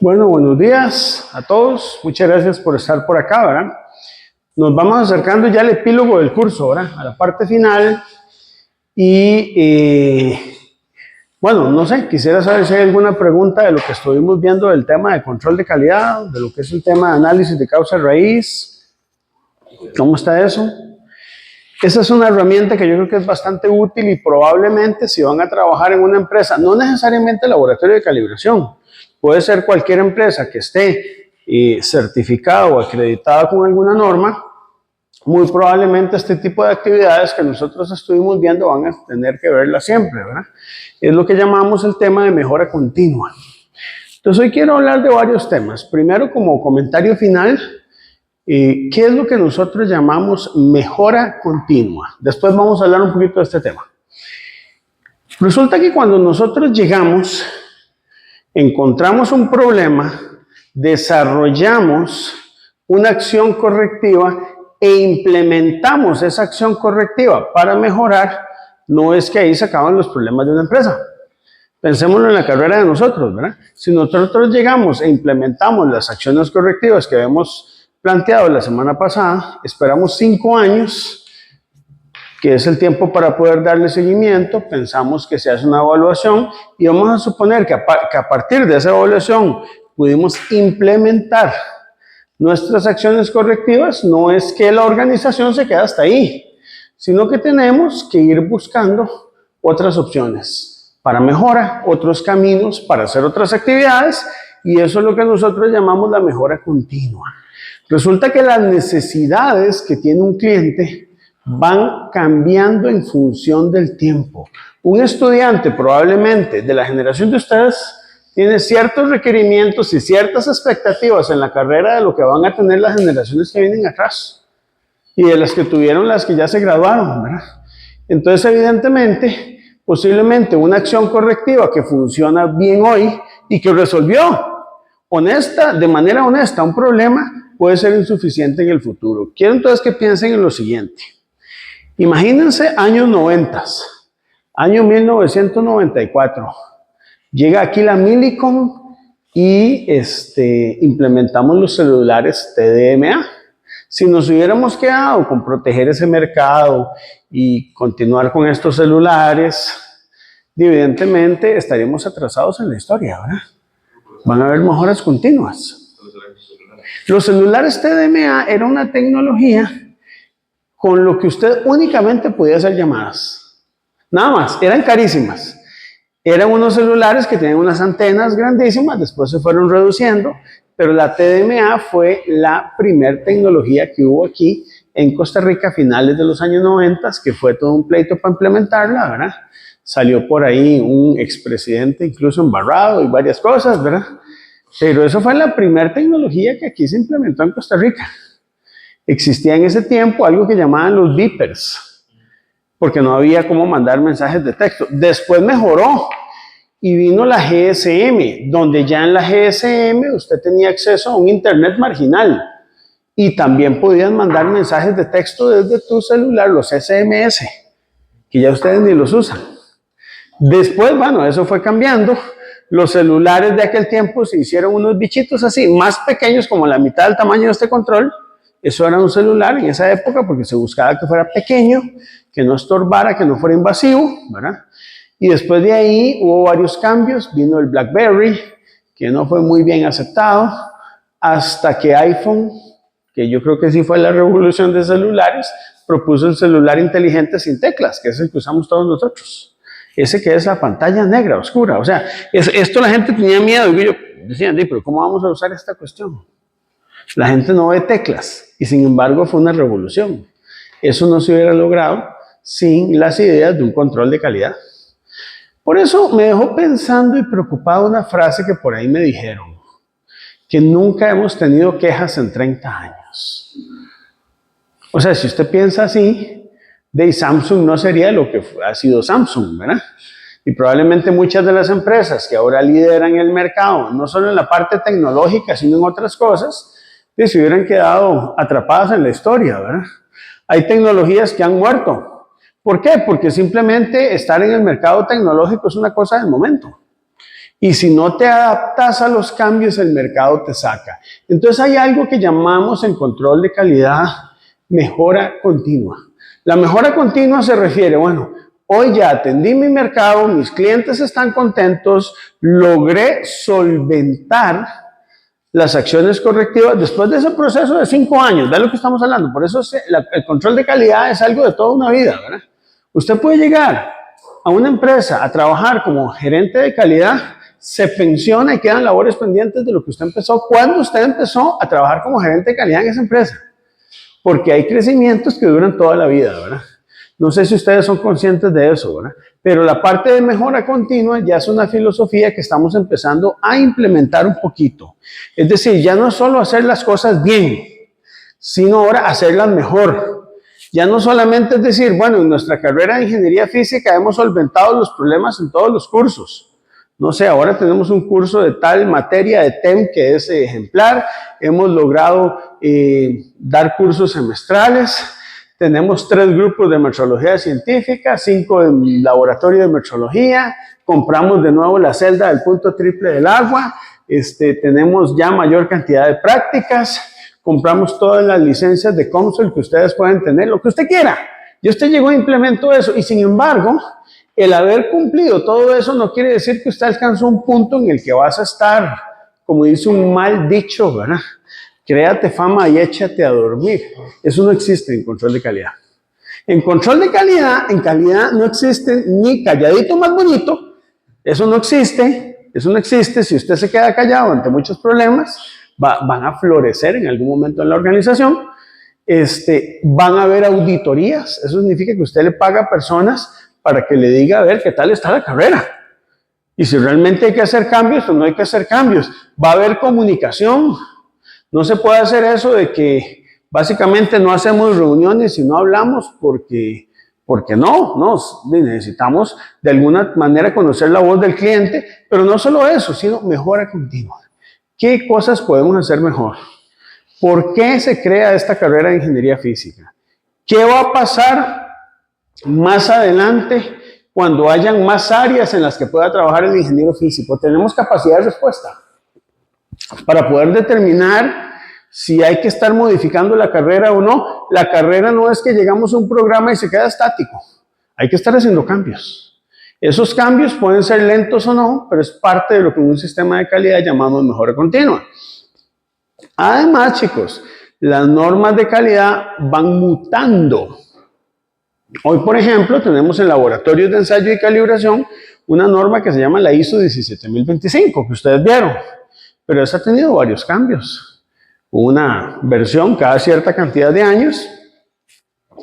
Bueno, buenos días a todos. Muchas gracias por estar por acá, ¿verdad? Nos vamos acercando ya al epílogo del curso, ¿verdad? A la parte final. Bueno, no sé, quisiera saber si hay alguna pregunta de lo que estuvimos viendo del tema de control de calidad, de lo que es el tema de análisis de causa raíz. ¿Cómo está eso? Esa es una herramienta que yo creo que es bastante útil y probablemente si van a trabajar en una empresa, no necesariamente laboratorio de calibración, puede ser cualquier empresa que esté certificada o acreditada con alguna norma, muy probablemente este tipo de actividades que nosotros estuvimos viendo van a tener que verlas siempre, ¿verdad? Es lo que llamamos el tema de mejora continua. Entonces hoy quiero hablar de varios temas. Primero, como comentario final, ¿qué es lo que nosotros llamamos mejora continua? Después vamos a hablar un poquito de este tema. Resulta que cuando nosotros llegamos, encontramos un problema, desarrollamos una acción correctiva e implementamos esa acción correctiva para mejorar, no es que ahí se acaban los problemas de una empresa. Pensémoslo en la carrera de nosotros, ¿verdad? Si nosotros llegamos e implementamos las acciones correctivas que habíamos planteado la semana pasada, esperamos 5 años, que es el tiempo para poder darle seguimiento, pensamos que se hace una evaluación y vamos a suponer que a partir de esa evaluación pudimos implementar nuestras acciones correctivas. No es que la organización se quede hasta ahí, sino que tenemos que ir buscando otras opciones para mejora, otros caminos para hacer otras actividades, y eso es lo que nosotros llamamos la mejora continua. Resulta que las necesidades que tiene un cliente van cambiando en función del tiempo. Un estudiante probablemente de la generación de ustedes tiene ciertos requerimientos y ciertas expectativas en la carrera de lo que van a tener las generaciones que vienen atrás y de las que tuvieron las que ya se graduaron, ¿verdad? Entonces, evidentemente, posiblemente una acción correctiva que funciona bien hoy y que resolvió de manera honesta un problema puede ser insuficiente en el futuro. Quiero entonces que piensen en lo siguiente. Imagínense años 90, año 1994. Llega aquí la Millicom y implementamos los celulares TDMA. Si nos hubiéramos quedado con proteger ese mercado y continuar con estos celulares, evidentemente estaríamos atrasados en la historia, ¿verdad? Van a haber mejoras continuas. Los celulares TDMA era una tecnología con lo que usted únicamente podía hacer llamadas. Nada más, eran carísimas. Eran unos celulares que tenían unas antenas grandísimas, después se fueron reduciendo, pero la TDMA fue la primer tecnología que hubo aquí en Costa Rica a finales de los años 90, que fue todo un pleito para implementarla, ¿verdad? Salió por ahí un expresidente incluso embarrado y varias cosas, ¿verdad? Pero eso fue la primera tecnología que aquí se implementó en Costa Rica. Existía en ese tiempo algo que llamaban los beepers, porque no había cómo mandar mensajes de texto. Después mejoró y vino la GSM, donde ya en la GSM usted tenía acceso a un internet marginal y también podían mandar mensajes de texto desde tu celular, los SMS, que ya ustedes ni los usan. Después, bueno, eso fue cambiando. Los celulares de aquel tiempo se hicieron unos bichitos así, más pequeños, como la mitad del tamaño de este control. Eso era un celular en esa época porque se buscaba que fuera pequeño, que no estorbara, que no fuera invasivo, ¿verdad? Y después de ahí hubo varios cambios. Vino el BlackBerry, que no fue muy bien aceptado, hasta que iPhone, que yo creo que sí fue la revolución de celulares, propuso el celular inteligente sin teclas, que es el que usamos todos nosotros. Ese que es la pantalla negra, oscura. O sea, esto la gente tenía miedo. Y yo decía, pero ¿cómo vamos a usar esta cuestión? La gente no ve teclas. Y sin embargo fue una revolución. Eso no se hubiera logrado sin las ideas de un control de calidad. Por eso me dejó pensando y preocupado una frase que por ahí me dijeron, que nunca hemos tenido quejas en 30 años. O sea, si usted piensa así, de Samsung no sería lo que ha sido Samsung, ¿verdad? Y probablemente muchas de las empresas que ahora lideran el mercado, no solo en la parte tecnológica, sino en otras cosas, se hubieran quedado atrapadas en la historia, ¿verdad? Hay tecnologías que han muerto. ¿Por qué? Porque simplemente estar en el mercado tecnológico es una cosa del momento. Y si no te adaptas a los cambios, el mercado te saca. Entonces hay algo que llamamos en control de calidad mejora continua. La mejora continua se refiere, bueno, hoy ya atendí mi mercado, mis clientes están contentos, logré solventar las acciones correctivas después de ese proceso de 5 años. ¿Ve lo que estamos hablando? Por eso el control de calidad es algo de toda una vida, ¿verdad? Usted puede llegar a una empresa a trabajar como gerente de calidad, se pensiona y quedan labores pendientes de lo que usted empezó cuando usted empezó a trabajar como gerente de calidad en esa empresa. Porque hay crecimientos que duran toda la vida, ¿verdad? No sé si ustedes son conscientes de eso, ¿verdad? Pero la parte de mejora continua ya es una filosofía que estamos empezando a implementar un poquito. Es decir, ya no es solo hacer las cosas bien, sino ahora hacerlas mejor. Ya no solamente es decir, bueno, en nuestra carrera de ingeniería física hemos solventado los problemas en todos los cursos. No sé, ahora tenemos un curso de tal materia de TEM que es ejemplar. Hemos logrado dar cursos semestrales. Tenemos 3 grupos de metrología científica, 5 de laboratorio de metrología. Compramos de nuevo la celda del punto triple del agua. Tenemos ya mayor cantidad de prácticas. Compramos todas las licencias de Comsol que ustedes pueden tener, lo que usted quiera. Y usted llegó e implementó eso. Y sin embargo, el haber cumplido todo eso no quiere decir que usted alcanzó un punto en el que vas a estar, como dice un mal dicho, ¿verdad? Créate fama y échate a dormir. Eso no existe en control de calidad. En control de calidad, en calidad no existe ni calladito más bonito. Eso no existe. Eso no existe. Si usted se queda callado ante muchos problemas, van a florecer en algún momento en la organización. Van a haber auditorías. Eso significa que usted le paga a personas para que le diga a ver qué tal está la carrera. Y si realmente hay que hacer cambios, pues no hay que hacer cambios. Va a haber comunicación. No se puede hacer eso de que básicamente no hacemos reuniones y no hablamos porque necesitamos de alguna manera conocer la voz del cliente, pero no solo eso, sino mejora continua. ¿Qué cosas podemos hacer mejor? ¿Por qué se crea esta carrera de ingeniería física? ¿Qué va a pasar más adelante cuando hayan más áreas en las que pueda trabajar el ingeniero físico? Tenemos capacidad de respuesta para poder determinar si hay que estar modificando la carrera o no. La carrera no es que llegamos a un programa y se queda estático. Hay que estar haciendo cambios. Esos cambios pueden ser lentos o no, pero es parte de lo que en un sistema de calidad llamamos mejora continua. Además, chicos, las normas de calidad van mutando. Hoy, por ejemplo, tenemos en laboratorios de ensayo y calibración una norma que se llama la ISO 17025, que ustedes vieron, pero esa ha tenido varios cambios. Una versión cada cierta cantidad de años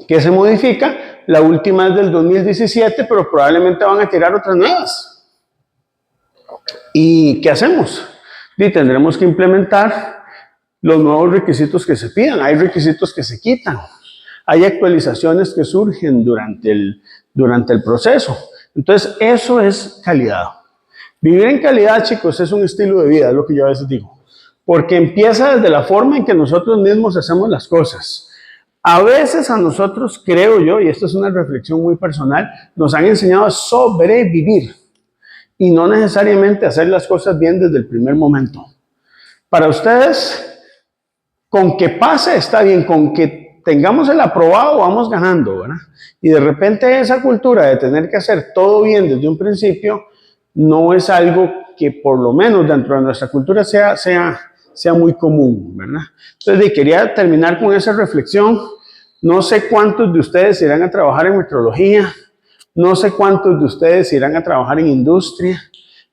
que se modifica, la última es del 2017, pero probablemente van a tirar otras nuevas. ¿Y qué hacemos? Y tendremos que implementar los nuevos requisitos que se pidan. Hay requisitos que se quitan. Hay actualizaciones que surgen durante el proceso. Entonces, eso es calidad. Vivir en calidad, chicos, es un estilo de vida, es lo que yo a veces digo. Porque empieza desde la forma en que nosotros mismos hacemos las cosas. A veces a nosotros, creo yo, y esto es una reflexión muy personal, nos han enseñado a sobrevivir y no necesariamente hacer las cosas bien desde el primer momento. Para ustedes, con que pase está bien, con que tengamos el aprobado vamos ganando, ¿verdad? Y de repente esa cultura de tener que hacer todo bien desde un principio no es algo que por lo menos dentro de nuestra cultura sea muy común, ¿verdad? Entonces quería terminar con esa reflexión. No sé cuántos de ustedes irán a trabajar en metrología, no sé cuántos de ustedes irán a trabajar en industria,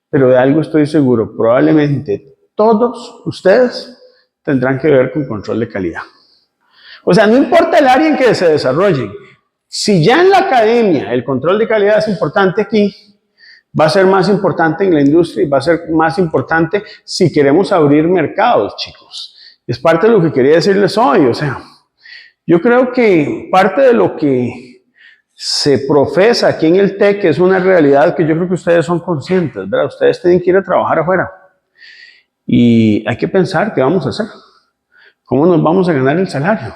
pero de algo estoy seguro, probablemente todos ustedes tendrán que ver con control de calidad. O sea, no importa el área en que se desarrollen, si ya en la academia el control de calidad es importante aquí, va a ser más importante en la industria y va a ser más importante si queremos abrir mercados, chicos. Es parte de lo que quería decirles hoy, o sea, yo creo que parte de lo que se profesa aquí en el TEC es una realidad que yo creo que ustedes son conscientes, ¿verdad? Ustedes tienen que ir a trabajar afuera y hay que pensar qué vamos a hacer, cómo nos vamos a ganar el salario.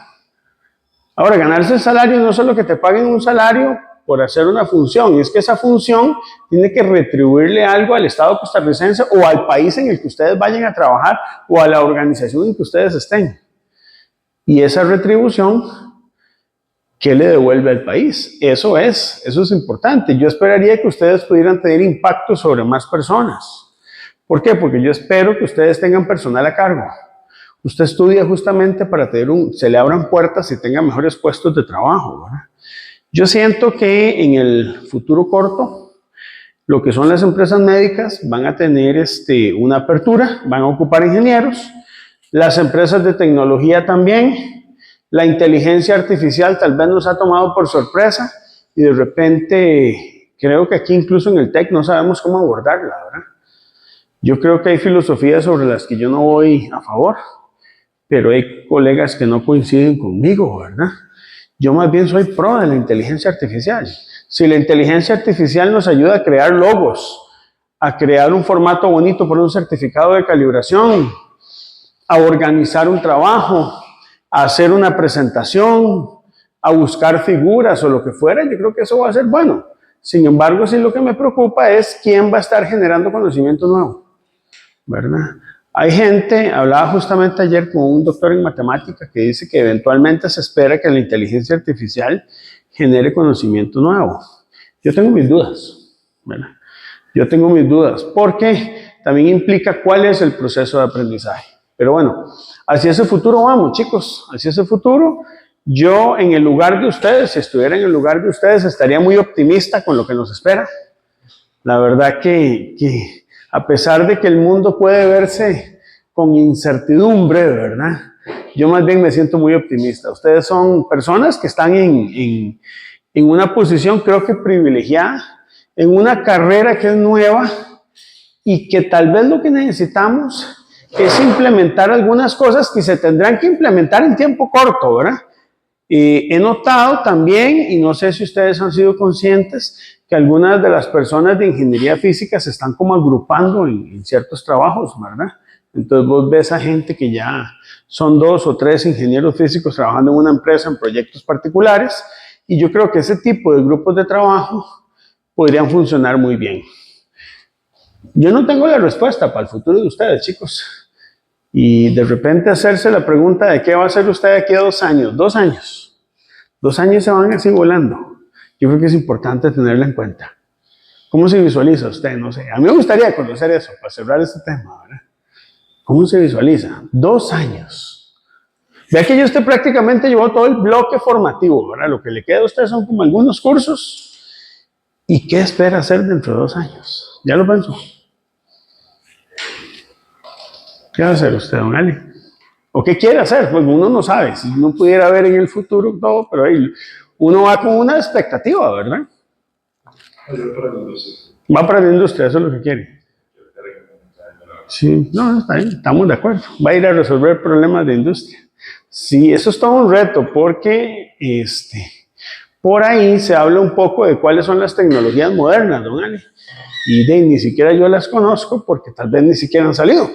Ahora, ganarse el salario no es solo que te paguen un salario por hacer una función, y es que esa función tiene que retribuirle algo al Estado costarricense o al país en el que ustedes vayan a trabajar o a la organización en que ustedes estén. Y esa retribución, ¿qué le devuelve al país? Eso es importante. Yo esperaría que ustedes pudieran tener impacto sobre más personas. ¿Por qué? Porque yo espero que ustedes tengan personal a cargo. Usted estudia justamente para tener se le abran puertas y tenga mejores puestos de trabajo, ¿verdad? Yo siento que en el futuro corto, lo que son las empresas médicas van a tener una apertura, van a ocupar ingenieros, las empresas de tecnología también, la inteligencia artificial tal vez nos ha tomado por sorpresa y de repente creo que aquí incluso en el TEC no sabemos cómo abordarla, ¿verdad? Yo creo que hay filosofías sobre las que yo no voy a favor, pero hay colegas que no coinciden conmigo, ¿verdad? Yo más bien soy pro de la inteligencia artificial. Si la inteligencia artificial nos ayuda a crear logos, a crear un formato bonito por un certificado de calibración, a organizar un trabajo, a hacer una presentación, a buscar figuras o lo que fuera, yo creo que eso va a ser bueno. Sin embargo, sí lo que me preocupa es quién va a estar generando conocimiento nuevo, ¿verdad? Hay gente, hablaba justamente ayer con un doctor en matemática que dice que eventualmente se espera que la inteligencia artificial genere conocimiento nuevo. Yo tengo mis dudas, ¿verdad? Yo tengo mis dudas, porque también implica cuál es el proceso de aprendizaje. Pero bueno, hacia ese futuro vamos, chicos, hacia ese futuro. Yo, en el lugar de ustedes, si estuviera en el lugar de ustedes, estaría muy optimista con lo que nos espera. La verdad que a pesar de que el mundo puede verse con incertidumbre, ¿verdad? Yo más bien me siento muy optimista. Ustedes son personas que están en una posición, creo que privilegiada, en una carrera que es nueva y que tal vez lo que necesitamos es implementar algunas cosas que se tendrán que implementar en tiempo corto, ¿verdad? He notado también, y no sé si ustedes han sido conscientes, que algunas de las personas de ingeniería física se están como agrupando en ciertos trabajos, ¿verdad? Entonces vos ves a gente que ya son 2 o 3 ingenieros físicos trabajando en una empresa en proyectos particulares, y yo creo que ese tipo de grupos de trabajo podrían funcionar muy bien. Yo no tengo la respuesta para el futuro de ustedes, chicos. Y de repente hacerse la pregunta de qué va a hacer usted de aquí a 2 años. 2 años. 2 años se van así volando. Yo creo que es importante tenerla en cuenta. ¿Cómo se visualiza usted? No sé. A mí me gustaría conocer eso para cerrar este tema, ¿verdad? ¿Cómo se visualiza? 2 años. Vea que ya usted prácticamente llevó todo el bloque formativo, ¿verdad? Lo que le queda a usted son como algunos cursos. ¿Y qué espera hacer dentro de 2 años? ¿Ya lo pensó? ¿Qué va a hacer usted, don Ali? ¿O qué quiere hacer? Pues uno no sabe. Si uno pudiera ver en el futuro todo, pero ahí uno va con una expectativa, ¿verdad? Para la industria. Va para la industria, eso es lo que quiere. Sí, no, está bien, estamos de acuerdo. Va a ir a resolver problemas de industria. Sí, eso es todo un reto, porque por ahí se habla un poco de cuáles son las tecnologías modernas, don Ali. Y ni siquiera yo las conozco porque tal vez ni siquiera han salido,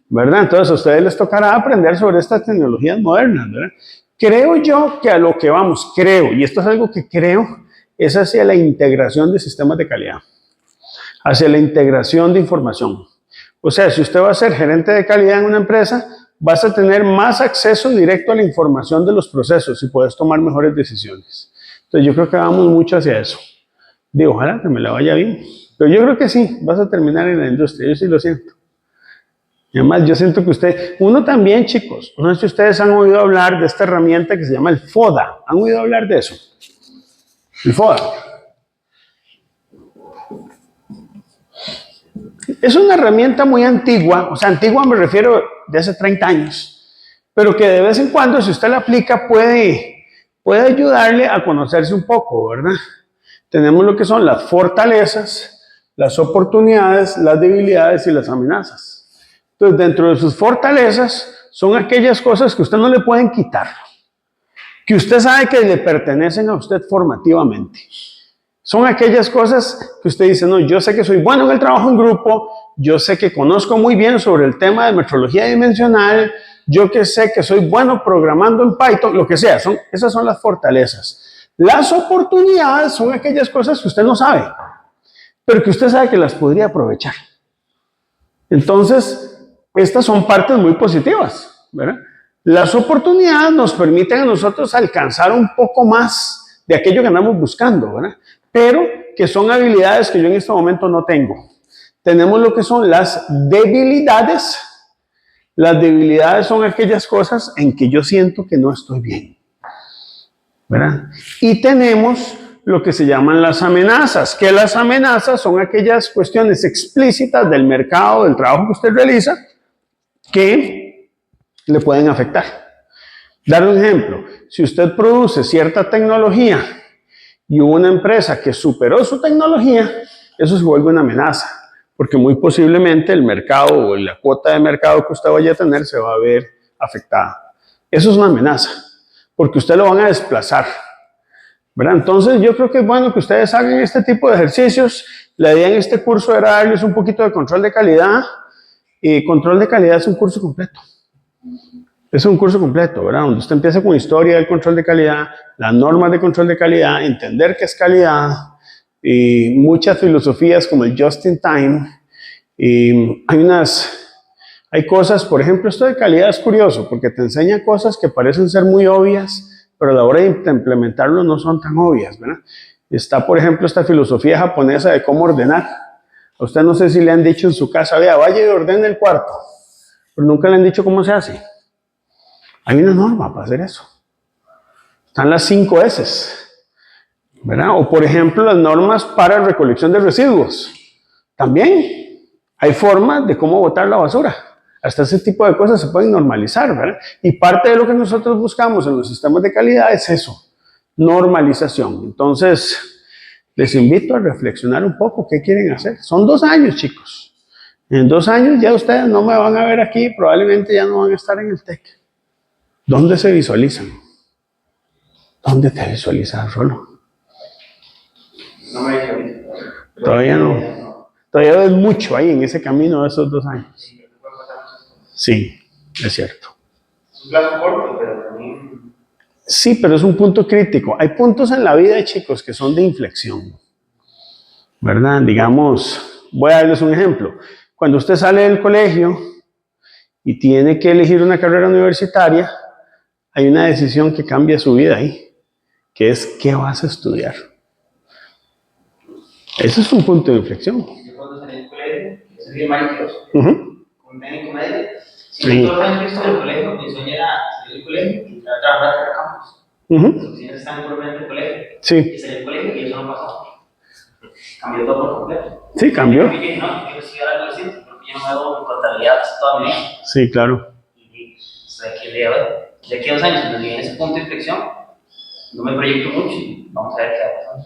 ¿verdad? Entonces a ustedes les tocará aprender sobre estas tecnologías modernas, ¿verdad? Creo yo que a lo que vamos, y esto es algo que creo, es hacia la integración de sistemas de calidad, hacia la integración de información. O sea, si usted va a ser gerente de calidad en una empresa, vas a tener más acceso directo a la información de los procesos y puedes tomar mejores decisiones. Entonces yo creo que vamos mucho hacia eso. Digo, ojalá que me la vaya bien. Pero yo creo que sí, vas a terminar en la industria, yo sí lo siento. Y además, yo siento que uno también, chicos, no sé si ustedes han oído hablar de esta herramienta que se llama el FODA. ¿Han oído hablar de eso? El FODA. Es una herramienta muy antigua, o sea, antigua me refiero de hace 30 años, pero que de vez en cuando, si usted la aplica, puede ayudarle a conocerse un poco, ¿verdad? Tenemos lo que son las fortalezas, las oportunidades, las debilidades y las amenazas. Entonces, dentro de sus fortalezas son aquellas cosas que usted no le pueden quitar, que usted sabe que le pertenecen a usted formativamente. Son aquellas cosas que usted dice, no, yo sé que soy bueno en el trabajo en grupo, yo sé que conozco muy bien sobre el tema de metrología dimensional, yo que sé que soy bueno programando en Python, lo que sea, esas son las fortalezas. Las oportunidades son aquellas cosas que usted no sabe, pero que usted sabe que las podría aprovechar. Entonces, estas son partes muy positivas, ¿verdad? Las oportunidades nos permiten a nosotros alcanzar un poco más de aquello que andamos buscando, ¿verdad? Pero que son habilidades que yo en este momento no tengo. Tenemos lo que son las debilidades. Las debilidades son aquellas cosas en que yo siento que no estoy bien, ¿verdad? Y tenemos lo que se llaman las amenazas, que las amenazas son aquellas cuestiones explícitas del mercado, del trabajo que usted realiza, que le pueden afectar. Dar un ejemplo, si usted produce cierta tecnología y hubo una empresa que superó su tecnología, eso se vuelve una amenaza, porque muy posiblemente el mercado o la cuota de mercado que usted vaya a tener se va a ver afectada. Eso es una amenaza, porque usted lo van a desplazar, ¿verdad? Entonces yo creo que es bueno que ustedes hagan este tipo de ejercicios. La idea en este curso era darles un poquito de control de calidad, y control de calidad es un curso completo. Es un curso completo, ¿verdad? Donde usted empieza con historia del control de calidad, las normas de control de calidad, entender qué es calidad, y muchas filosofías como el just in time. Y hay cosas, por ejemplo, esto de calidad es curioso, porque te enseña cosas que parecen ser muy obvias, pero a la hora de implementarlo no son tan obvias, ¿verdad? Está, por ejemplo, esta filosofía japonesa de cómo ordenar. A usted no sé si le han dicho en su casa, vea, vaya y ordene el cuarto, pero nunca le han dicho cómo se hace. Hay una norma para hacer eso. Están las 5 S, ¿verdad? O por ejemplo, las normas para recolección de residuos. También hay formas de cómo botar la basura. Hasta ese tipo de cosas se pueden normalizar, ¿verdad? Y parte de lo que nosotros buscamos en los sistemas de calidad es eso, normalización. Entonces, les invito a reflexionar un poco qué quieren hacer. Son 2 años, chicos. En 2 años ya ustedes no me van a ver aquí, probablemente ya no van a estar en el TEC. ¿Dónde se visualizan? ¿Dónde te visualizas, Rolo? No me visualizo. Todavía no. Todavía ves mucho ahí en ese camino de esos 2 años. Sí, es cierto. Es un plazo corto, pero también... Sí, pero es un punto crítico. Hay puntos en la vida, chicos, que son de inflexión, ¿verdad? Digamos, voy a darles un ejemplo. Cuando usted sale del colegio y tiene que elegir una carrera universitaria, hay una decisión que cambia su vida ahí, que es ¿qué vas a estudiar? Ese es un punto de inflexión. Yo cuando salí del colegio, yo salí malicioso, Uh-huh. con técnico medio. Si todos los años que estuve en el colegio, mi sueño era salir del colegio y entrar a trabajar en el campus. Uh-huh. Las oficinas están propiamente en el colegio. Sí. Y salí del colegio y eso no pasó. Cambió todo por completo. Sí, cambió. Yo dije, no, quiero estudiar algo distinto, porque yo no me hago en contabilidad toda mi vida. Sí, claro. Y estoy aquí el día de hoy. De aquí a 2 años, cuando llegue en ese punto de inflexión, no me proyecto mucho y vamos a ver qué va pasando.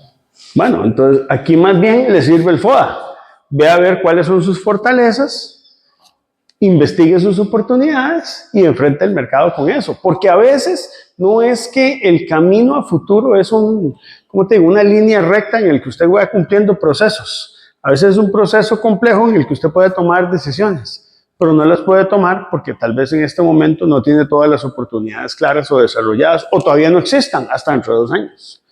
Bueno, entonces aquí más bien le sirve el FODA. Ve a ver cuáles son sus fortalezas, investigue sus oportunidades y enfrente el mercado con eso. Porque a veces no es que el camino a futuro es ¿cómo te digo? Una línea recta en el que usted va cumpliendo procesos. A veces es un proceso complejo en el que usted puede tomar decisiones, pero no las puede tomar porque tal vez en este momento no tiene todas las oportunidades claras o desarrolladas o todavía no existan hasta dentro de 2 años.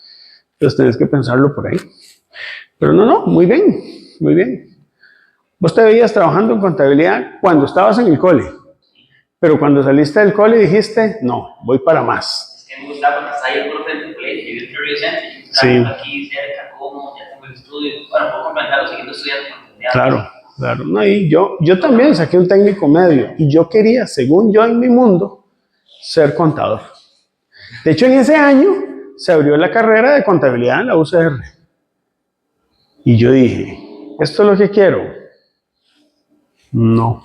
Entonces tenés que pensarlo por ahí. Pero no, muy bien, muy bien. Vos te veías trabajando en contabilidad cuando estabas en el cole, pero cuando saliste del cole dijiste, no, voy para más. Es que me gustaba porque estaba ahí por frente del colegio, yo vivo en Río Centro, Sí. aquí cerca, como ya tengo el estudio, bueno, puedo complementarlo siguiendo estudiando contabilidad. Claro. No, y yo también saqué un técnico medio y yo quería, según yo en mi mundo, ser contador. De hecho, en ese año se abrió la carrera de contabilidad en la UCR. Y yo dije, ¿esto es lo que quiero? No.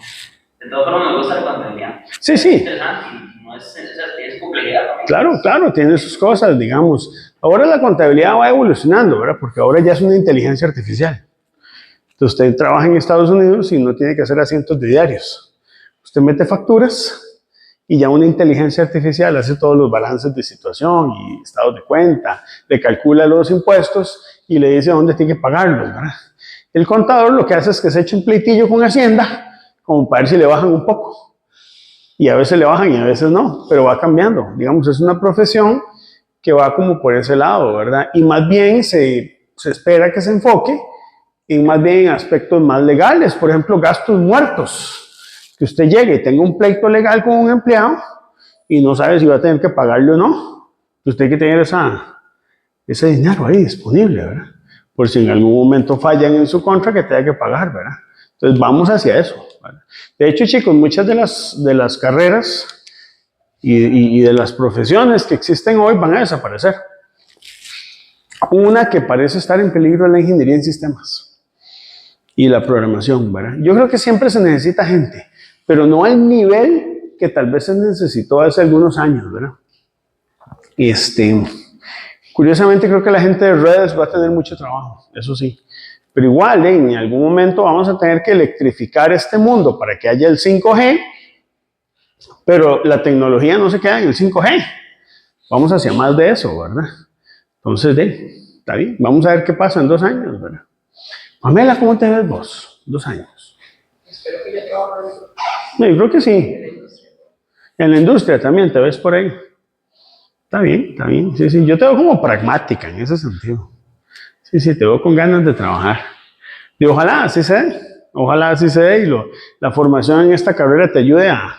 De todas formas, me gusta la contabilidad. Sí. Es interesante y no es complejidad también. Claro, tiene sus cosas, digamos. Ahora la contabilidad va evolucionando, ¿verdad? Porque ahora ya es una inteligencia artificial. Entonces usted trabaja en Estados Unidos y no tiene que hacer asientos de diarios. Usted mete facturas y ya una inteligencia artificial hace todos los balances de situación y estados de cuenta, le calcula los impuestos y le dice dónde tiene que pagarlos, ¿verdad? El contador lo que hace es que se echa un pleitillo con Hacienda, como para ver si le bajan un poco. Y a veces le bajan y a veces no, pero va cambiando. Digamos, es una profesión que va como por ese lado, ¿verdad? Y más bien se espera que se enfoque en más bien aspectos más legales, por ejemplo, gastos muertos, que usted llegue y tenga un pleito legal con un empleado y no sabe si va a tener que pagarle o no. Usted hay que tener ese dinero ahí disponible, ¿verdad? Por si en algún momento fallan en su contra que tenga que pagar, ¿verdad? Entonces vamos hacia eso, ¿verdad? De hecho, chicos, muchas de las carreras y de las profesiones que existen hoy van a desaparecer. Una que parece estar en peligro es la ingeniería en sistemas y la programación, ¿verdad? Yo creo que siempre se necesita gente, pero no al nivel que tal vez se necesitó hace algunos años, ¿verdad? Curiosamente creo que la gente de redes va a tener mucho trabajo, eso sí. Pero igual, en algún momento vamos a tener que electrificar este mundo para que haya el 5G, pero la tecnología no se queda en el 5G. Vamos hacia más de eso, ¿verdad? Entonces, está bien, vamos a ver qué pasa en 2 años, ¿verdad? Pamela, ¿cómo te ves vos? 2 años. Espero que ya trabajo No, yo creo que sí. En la industria también, te ves por ahí. Está bien. Sí, sí, yo te veo como pragmática en ese sentido. Sí, sí, te veo con ganas de trabajar. Y ojalá así se dé. Ojalá así se dé y la formación en esta carrera te ayude a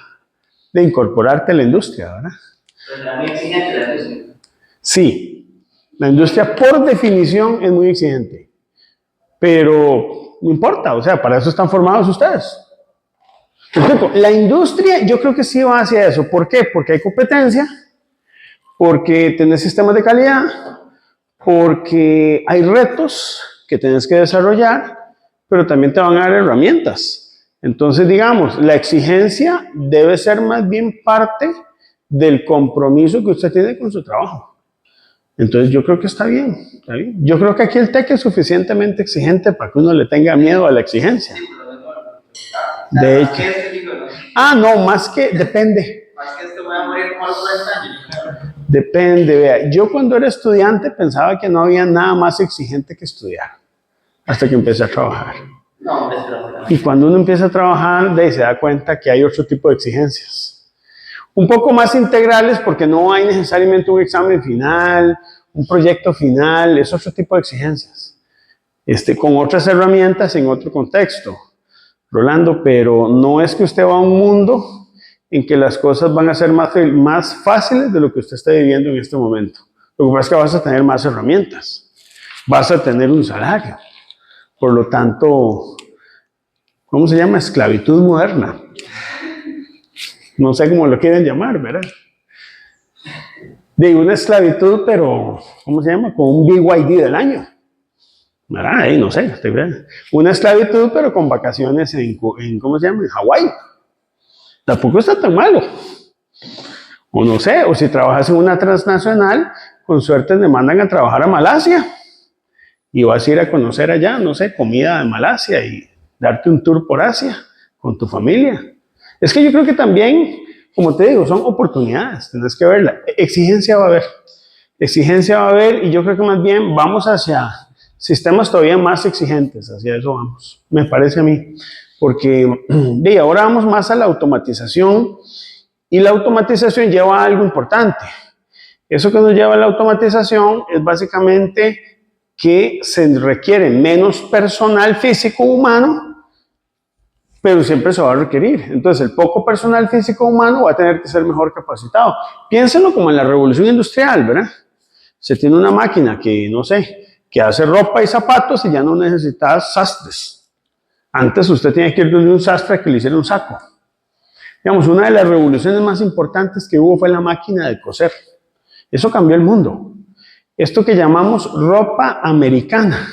incorporarte a la industria, ¿verdad? Pero será muy exigente la industria. Sí, la industria por definición es muy exigente. Pero no importa, o sea, para eso están formados ustedes. La industria yo creo que sí va hacia eso. ¿Por qué? Porque hay competencia, porque tenés sistemas de calidad, porque hay retos que tenés que desarrollar, pero también te van a dar herramientas. Entonces, digamos, la exigencia debe ser más bien parte del compromiso que usted tiene con su trabajo. Entonces, yo creo que está bien, está bien. Yo creo que aquí el TEC es suficientemente exigente para que uno le tenga miedo a la exigencia. De hecho. No, más que, depende. Más que esto voy a morir como a los 40 años. Depende, vea. Yo cuando era estudiante pensaba que no había nada más exigente que estudiar, hasta que empecé a trabajar. No, hombre, pero... Y cuando uno empieza a trabajar, se da cuenta que hay otro tipo de exigencias. Un poco más integrales porque no hay necesariamente un examen final, un proyecto final, es otro tipo de exigencias. Con otras herramientas en otro contexto, Rolando, pero no es que usted va a un mundo en que las cosas van a ser más fáciles de lo que usted está viviendo en este momento. Lo que pasa es que vas a tener más herramientas, vas a tener un salario. Por lo tanto, ¿cómo se llama? Esclavitud moderna. No sé cómo lo quieren llamar, ¿verdad? De una esclavitud, pero, ¿cómo se llama? Con un BYD del año. ¿Verdad? Ahí no sé. Una esclavitud, pero con vacaciones ¿cómo se llama? En Hawái. Tampoco está tan malo. O no sé, o si trabajas en una transnacional, con suerte te mandan a trabajar a Malasia. Y vas a ir a conocer allá, no sé, comida de Malasia y darte un tour por Asia con tu familia. Es que yo creo que también, como te digo, son oportunidades, tienes que verla. Exigencia va a haber. Exigencia va a haber y yo creo que más bien vamos hacia sistemas todavía más exigentes, hacia eso vamos, me parece a mí. Porque ahora vamos más a la automatización y la automatización lleva a algo importante. Eso que nos lleva a la automatización es básicamente que se requiere menos personal físico humano, pero siempre se va a requerir. Entonces, el poco personal físico humano va a tener que ser mejor capacitado. Piénsenlo como en la revolución industrial, ¿verdad? Se tiene una máquina que, no sé, que hace ropa y zapatos y ya no necesitas sastres. Antes usted tenía que ir donde un sastre que le hiciera un saco. Digamos, una de las revoluciones más importantes que hubo fue la máquina de coser. Eso cambió el mundo. Esto que llamamos ropa americana.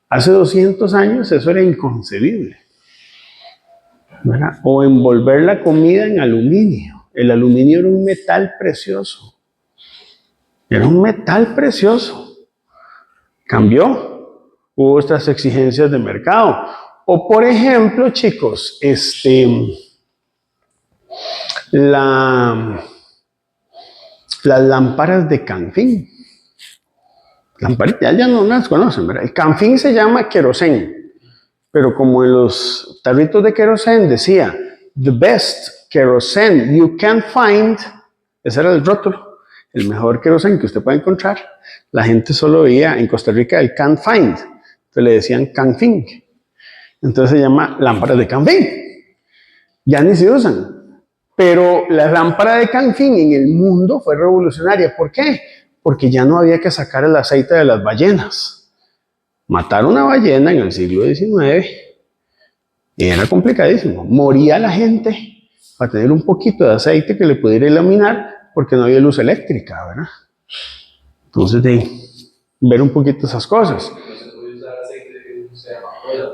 Hace 200 años eso era inconcebible, ¿verdad? O envolver la comida en aluminio. El aluminio era un metal precioso. Era un metal precioso. Cambió. Hubo estas exigencias de mercado. O por ejemplo, chicos, las lámparas de Canfin. Lamparitas, ya no las conocen, ¿verdad? El Canfin se llama querosén, pero como en los tarritos de querosén decía, the best kerosene you can find, ese era el rótulo, el mejor queroseno que usted puede encontrar, la gente solo veía en Costa Rica el can find, entonces le decían canfin, entonces se llama lámpara de canfin, ya ni se usan, pero la lámpara de canfin en el mundo fue revolucionaria. ¿Por qué? Porque ya no había que sacar el aceite de las ballenas. Matar una ballena en el siglo XIX era complicadísimo, moría la gente para tener un poquito de aceite que le pudiera iluminar porque no había luz eléctrica, ¿verdad? Entonces, ver un poquito esas cosas.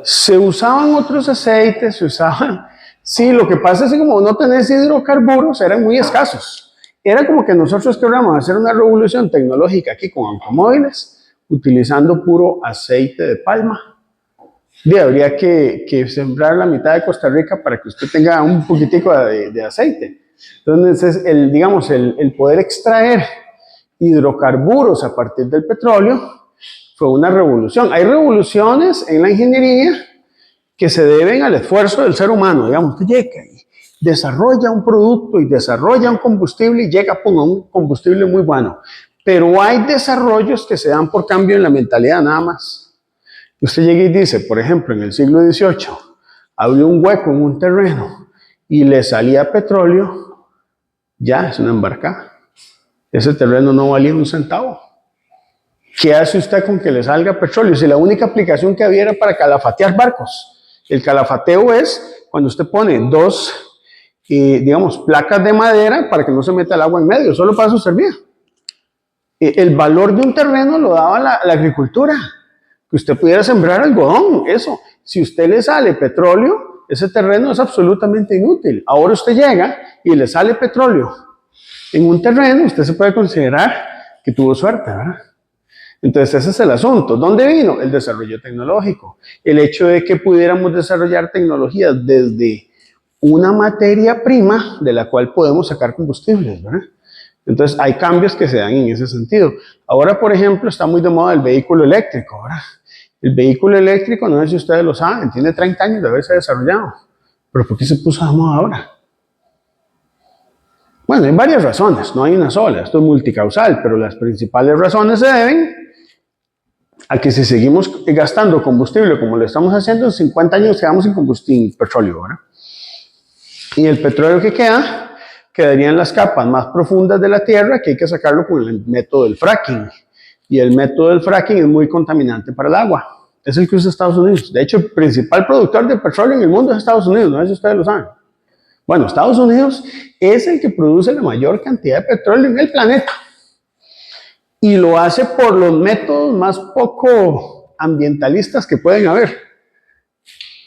Se usaban otros aceites, se usaban... Sí, lo que pasa es que como no tenés hidrocarburos, eran muy escasos. Era como que nosotros queríamos hacer una revolución tecnológica aquí con automóviles, utilizando puro aceite de palma. Y habría que sembrar la mitad de Costa Rica para que usted tenga un poquitico de aceite. Entonces, digamos, el poder extraer hidrocarburos a partir del petróleo fue una revolución. Hay revoluciones en la ingeniería que se deben al esfuerzo del ser humano. Digamos, usted llega y desarrolla un producto y desarrolla un combustible y llega a un combustible muy bueno. Pero hay desarrollos que se dan por cambio en la mentalidad nada más. Usted llega y dice, por ejemplo, en el siglo XVIII, había un hueco en un terreno y le salía petróleo, ya es una embarcada. Ese terreno no valía un centavo. ¿Qué hace usted con que le salga petróleo? Si la única aplicación que había era para calafatear barcos. El calafateo es cuando usted pone dos, digamos, placas de madera para que no se meta el agua en medio. Solo para eso servía. El valor de un terreno lo daba la agricultura. Que usted pudiera sembrar algodón, eso. Si usted le sale petróleo, ese terreno es absolutamente inútil. Ahora usted llega y le sale petróleo en un terreno, usted se puede considerar que tuvo suerte, ¿verdad? Entonces ese es el asunto. ¿Dónde vino? El desarrollo tecnológico. El hecho de que pudiéramos desarrollar tecnologías desde una materia prima de la cual podemos sacar combustibles, ¿verdad? Entonces hay cambios que se dan en ese sentido. Ahora, por ejemplo, está muy de moda el vehículo eléctrico, ¿verdad? El vehículo eléctrico, no sé si ustedes lo saben, tiene 30 años de haberse desarrollado. ¿Pero por qué se puso de moda ahora? Bueno, hay varias razones, no hay una sola, esto es multicausal, pero las principales razones se deben a que si seguimos gastando combustible como lo estamos haciendo, en 50 años quedamos sin combustible, petróleo, ¿verdad? Y el petróleo que quedaría en las capas más profundas de la tierra, que hay que sacarlo con el método del fracking. Y el método del fracking es muy contaminante para el agua. Es el que usa Estados Unidos. De hecho, el principal productor de petróleo en el mundo es Estados Unidos, no sé si ustedes lo saben. Bueno, Estados Unidos es el que produce la mayor cantidad de petróleo en el planeta. Y lo hace por los métodos más poco ambientalistas que pueden haber.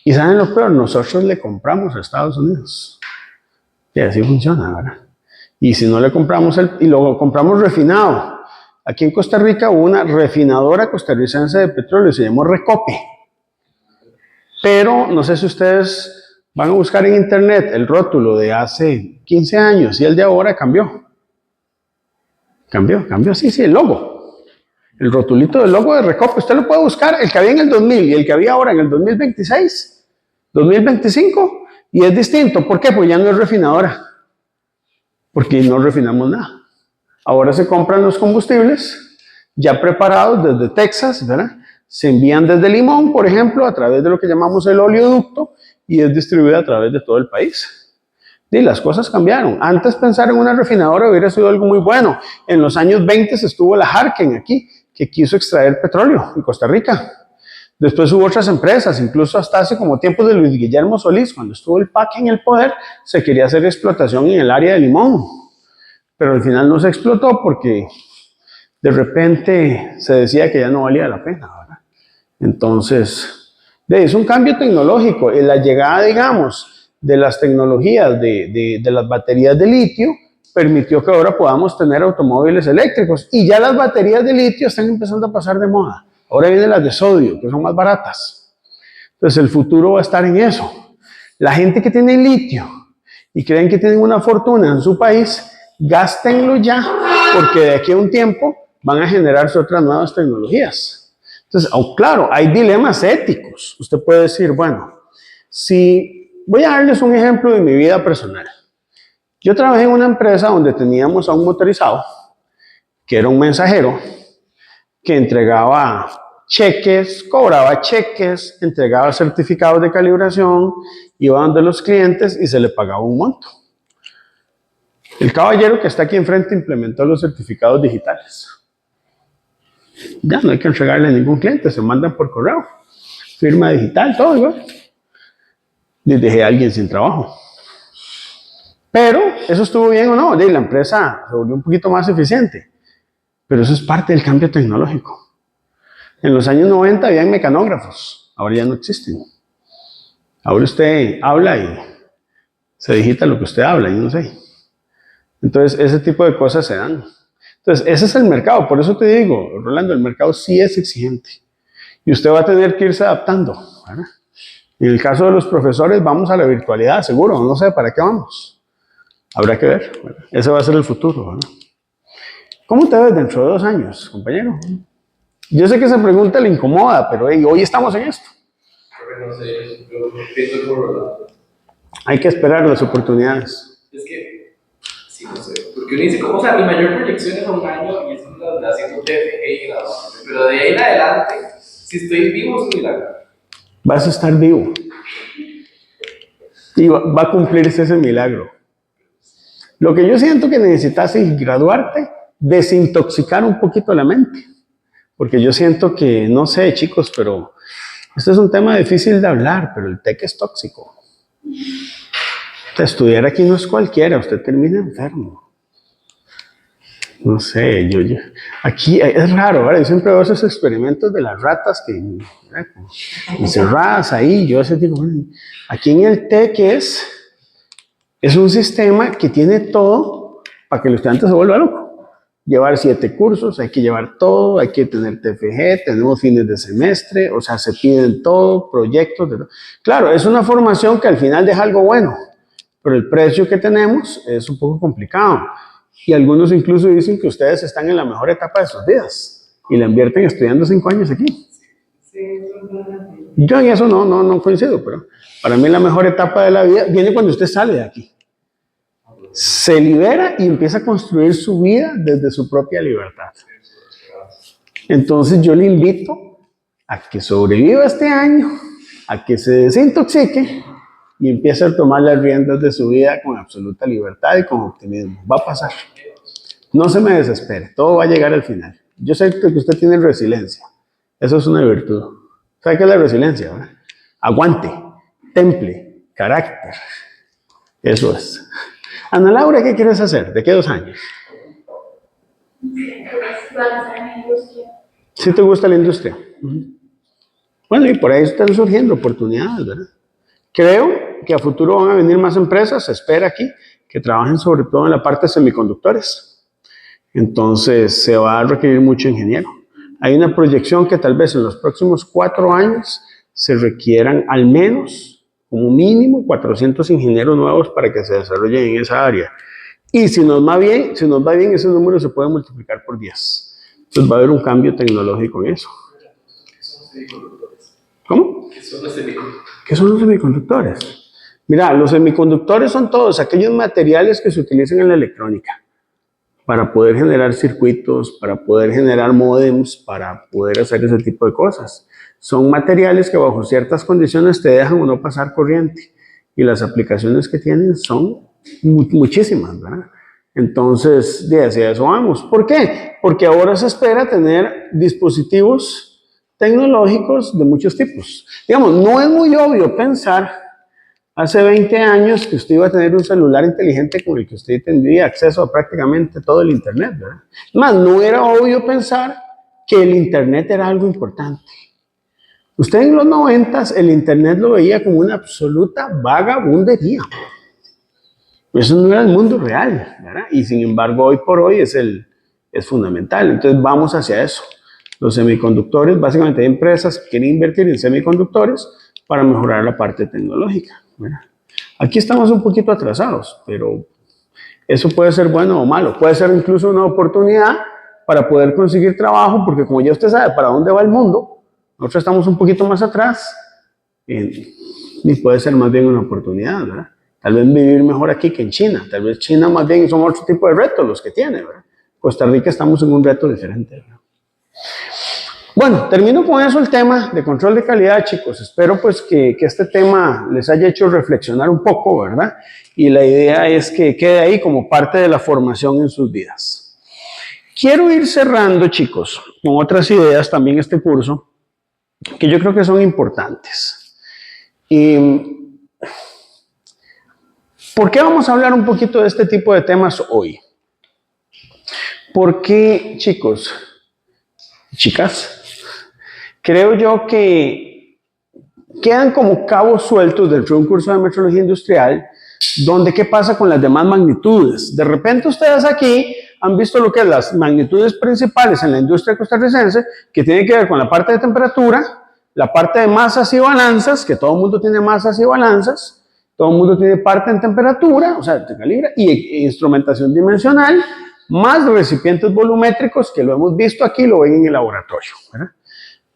Y ¿saben lo peor? Nosotros le compramos a Estados Unidos. Y así funciona, ¿verdad? Y si no le compramos y lo compramos refinado. Aquí en Costa Rica hubo una refinadora costarricense de petróleo, se llamó Recope. Pero no sé si ustedes van a buscar en internet el rótulo de hace 15 años y el de ahora cambió. Cambió, sí, el logo. El rotulito del logo de Recope, usted lo puede buscar, el que había en el 2000 y el que había ahora en el 2026, 2025, y es distinto. ¿Por qué? Pues ya no es refinadora. Porque no refinamos nada. Ahora se compran los combustibles ya preparados desde Texas, ¿verdad? Se envían desde Limón, por ejemplo, a través de lo que llamamos el oleoducto y es distribuido a través de todo el país. Y las cosas cambiaron. Antes pensar en una refinadora hubiera sido algo muy bueno. En los años 20 estuvo la Harken aquí, que quiso extraer petróleo en Costa Rica. Después hubo otras empresas, incluso hasta hace como tiempos de Luis Guillermo Solís, cuando estuvo el PAC en el poder, se quería hacer explotación en el área de Limón. Pero al final no se explotó porque de repente se decía que ya no valía la pena, ¿verdad? Entonces, es un cambio tecnológico. La llegada, digamos, de las tecnologías de las baterías de litio permitió que ahora podamos tener automóviles eléctricos. Y ya las baterías de litio están empezando a pasar de moda. Ahora vienen las de sodio, que son más baratas. Entonces, el futuro va a estar en eso. La gente que tiene litio y creen que tienen una fortuna en su país, gástenlo ya, porque de aquí a un tiempo van a generarse otras nuevas tecnologías. Entonces, claro, hay dilemas éticos. Usted puede decir, bueno, voy a darles un ejemplo de mi vida personal. Yo trabajé en una empresa donde teníamos a un motorizado que era un mensajero que entregaba cheques, cobraba cheques, entregaba certificados de calibración, iba donde los clientes y se le pagaba un monto. El caballero que está aquí enfrente implementó los certificados digitales. Ya no hay que entregarle a ningún cliente, se mandan por correo. Firma digital, todo igual. Les dejé a alguien sin trabajo. Pero, ¿eso estuvo bien o no? La empresa se volvió un poquito más eficiente. Pero eso es parte del cambio tecnológico. En los años 90 había mecanógrafos, ahora ya no existen. Ahora usted habla y se digita lo que usted habla, yo no sé. Entonces, ese tipo de cosas se dan. Entonces, ese es el mercado. Por eso te digo, Rolando, el mercado sí es exigente. Y usted va a tener que irse adaptando, ¿verdad? En el caso de los profesores, vamos a la virtualidad, seguro. No sé para qué vamos. Habrá que ver. ¿Verdad? Ese va a ser el futuro, ¿verdad? ¿Cómo te ves dentro de 2 años, compañero? Yo sé que esa pregunta le incomoda, pero hey, hoy estamos en esto. No sé, yo pienso por verdad. Hay que esperar las oportunidades. Es que, sí, no sé. Porque uno dice, ¿cómo? O sea, mi mayor proyección es a 1 año y es haciendo TFG y graduarme. Pero de ahí en adelante, si estoy vivo, es un milagro. Vas a estar vivo. Y va a cumplirse ese milagro. Lo que yo siento que necesitas es graduarte, desintoxicar un poquito la mente. Porque yo siento que, no sé, chicos, pero este es un tema difícil de hablar, pero el TEC es tóxico. Estudiar aquí no es cualquiera, usted termina enfermo. No sé, aquí es raro, ¿verdad? Yo siempre veo esos experimentos de las ratas que encerradas ahí. Yo a veces digo, bueno, aquí en el TEC es un sistema que tiene todo para que el estudiante se vuelva loco. Llevar 7 cursos, hay que llevar todo, hay que tener TFG, tenemos fines de semestre, o sea, se piden todo, proyectos. Claro, es una formación que al final deja algo bueno, pero el precio que tenemos es un poco complicado. Y algunos incluso dicen que ustedes están en la mejor etapa de sus vidas y la invierten estudiando 5 años aquí. Yo en eso no coincido, pero para mí la mejor etapa de la vida viene cuando usted sale de aquí. Se libera y empieza a construir su vida desde su propia libertad. Entonces yo le invito a que sobreviva este año, a que se desintoxique y empiece a tomar las riendas de su vida con absoluta libertad y con optimismo. Va a pasar. No se me desespere, todo va a llegar al final. Yo sé que usted tiene resiliencia. Eso es una virtud. ¿Sabe qué es la resiliencia? ¿Verdad? Aguante, temple, carácter. Eso es. Ana Laura, ¿qué quieres hacer? ¿De qué 2 años? ¿Sí te gusta la industria? Bueno, y por ahí están surgiendo oportunidades, ¿verdad? Creo que a futuro van a venir más empresas, se espera aquí, que trabajen sobre todo en la parte de semiconductores. Entonces, se va a requerir mucho ingeniero. Hay una proyección que tal vez en los próximos 4 años se requieran al menos, como mínimo, 400 ingenieros nuevos para que se desarrollen en esa área. Y si nos va bien, ese número se puede multiplicar por 10. Entonces va a haber un cambio tecnológico en eso. ¿Cómo? ¿Qué son los semiconductores? ¿Qué son los semiconductores? Mira, los semiconductores son todos aquellos materiales que se utilizan en la electrónica para poder generar circuitos, para poder generar módems, para poder hacer ese tipo de cosas. Son materiales que bajo ciertas condiciones te dejan o no pasar corriente. Y las aplicaciones que tienen son muchísimas, ¿verdad? Entonces, de hacia eso vamos. ¿Por qué? Porque ahora se espera tener dispositivos tecnológicos de muchos tipos. Digamos, no es muy obvio pensar hace 20 años que usted iba a tener un celular inteligente con el que usted tendría acceso a prácticamente todo el Internet, ¿verdad? Más, no era obvio pensar que el Internet era algo importante. Usted en los 90s el Internet lo veía como una absoluta vagabundería. Eso no era el mundo real, ¿verdad? Y sin embargo, hoy por hoy es fundamental. Entonces vamos hacia eso. Los semiconductores, básicamente hay empresas que quieren invertir en semiconductores para mejorar la parte tecnológica, ¿verdad? Aquí estamos un poquito atrasados, pero eso puede ser bueno o malo. Puede ser incluso una oportunidad para poder conseguir trabajo, porque como ya usted sabe para dónde va el mundo, nosotros estamos un poquito más atrás y puede ser más bien una oportunidad, ¿verdad? Tal vez vivir mejor aquí que en China. Tal vez China más bien son otro tipo de retos los que tiene, ¿verdad? Costa Rica estamos en un reto diferente, ¿verdad? Bueno, termino con eso el tema de control de calidad, chicos. Espero pues que este tema les haya hecho reflexionar un poco, ¿verdad? Y la idea es que quede ahí como parte de la formación en sus vidas. Quiero ir cerrando, chicos, con otras ideas también este curso, que yo creo que son importantes. ¿Por qué vamos a hablar un poquito de este tipo de temas hoy? Porque, chicos, chicas, creo yo que quedan como cabos sueltos dentro de un curso de metrología industrial, donde qué pasa con las demás magnitudes. De repente ustedes aquí han visto lo que es las magnitudes principales en la industria costarricense, que tiene que ver con la parte de temperatura, la parte de masas y balanzas, que todo el mundo tiene masas y balanzas, todo el mundo tiene parte en temperatura, o sea, de calibra, y instrumentación dimensional, más recipientes volumétricos, que lo hemos visto aquí, lo ven en el laboratorio, ¿verdad?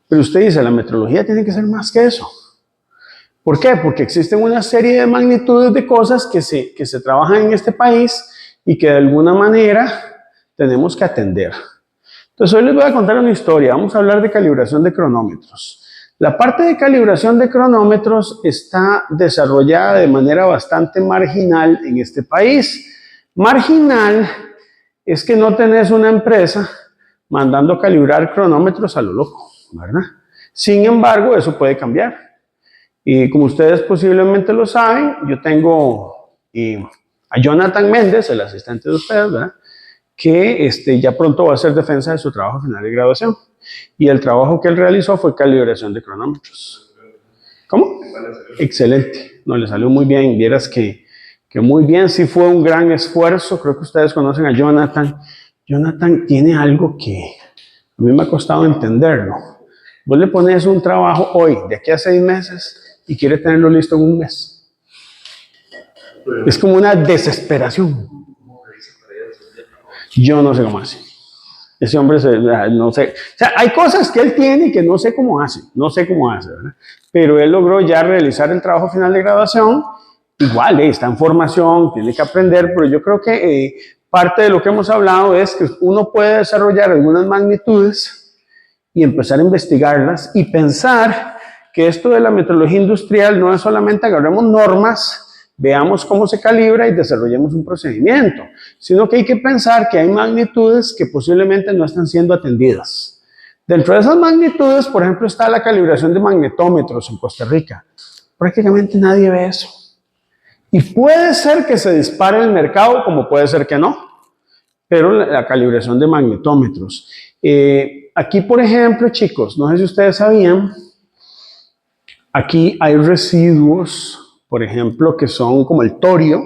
Pero usted dice, la metrología tiene que ser más que eso. ¿Por qué? Porque existen una serie de magnitudes de cosas que se trabajan en este país y que de alguna manera tenemos que atender. Entonces hoy les voy a contar una historia. Vamos a hablar de calibración de cronómetros. La parte de calibración de cronómetros está desarrollada de manera bastante marginal en este país. Marginal es que no tenés una empresa mandando calibrar cronómetros a lo loco, ¿verdad? Sin embargo, eso puede cambiar. Y como ustedes posiblemente lo saben, yo tengo a Jonathan Méndez, el asistente de ustedes, ¿verdad? Que ya pronto va a hacer defensa de su trabajo final de graduación. Y el trabajo que él realizó fue calibración de cronómetros. ¿Cómo? Excelente. No, le salió muy bien. Vieras que muy bien, sí fue un gran esfuerzo. Creo que ustedes conocen a Jonathan. Jonathan tiene algo que a mí me ha costado entenderlo. Vos le pones un trabajo hoy, de aquí a 6 meses, y quiere tenerlo listo en un mes. Es como una desesperación. Yo no sé cómo hace. Ese hombre, no sé. O sea, hay cosas que él tiene que no sé cómo hace. No sé cómo hace, ¿verdad? Pero él logró ya realizar el trabajo final de graduación. Igual, está en formación, tiene que aprender, pero yo creo que parte de lo que hemos hablado es que uno puede desarrollar algunas magnitudes y empezar a investigarlas y pensar que esto de la metrología industrial no es solamente agarremos normas, veamos cómo se calibra y desarrollemos un procedimiento, sino que hay que pensar que hay magnitudes que posiblemente no están siendo atendidas. Dentro de esas magnitudes, por ejemplo, está la calibración de magnetómetros en Costa Rica. Prácticamente nadie ve eso. Y puede ser que se dispare el mercado, como puede ser que no, pero la calibración de magnetómetros. Aquí, por ejemplo, chicos, no sé si ustedes sabían, aquí hay residuos, por ejemplo, que son como el torio,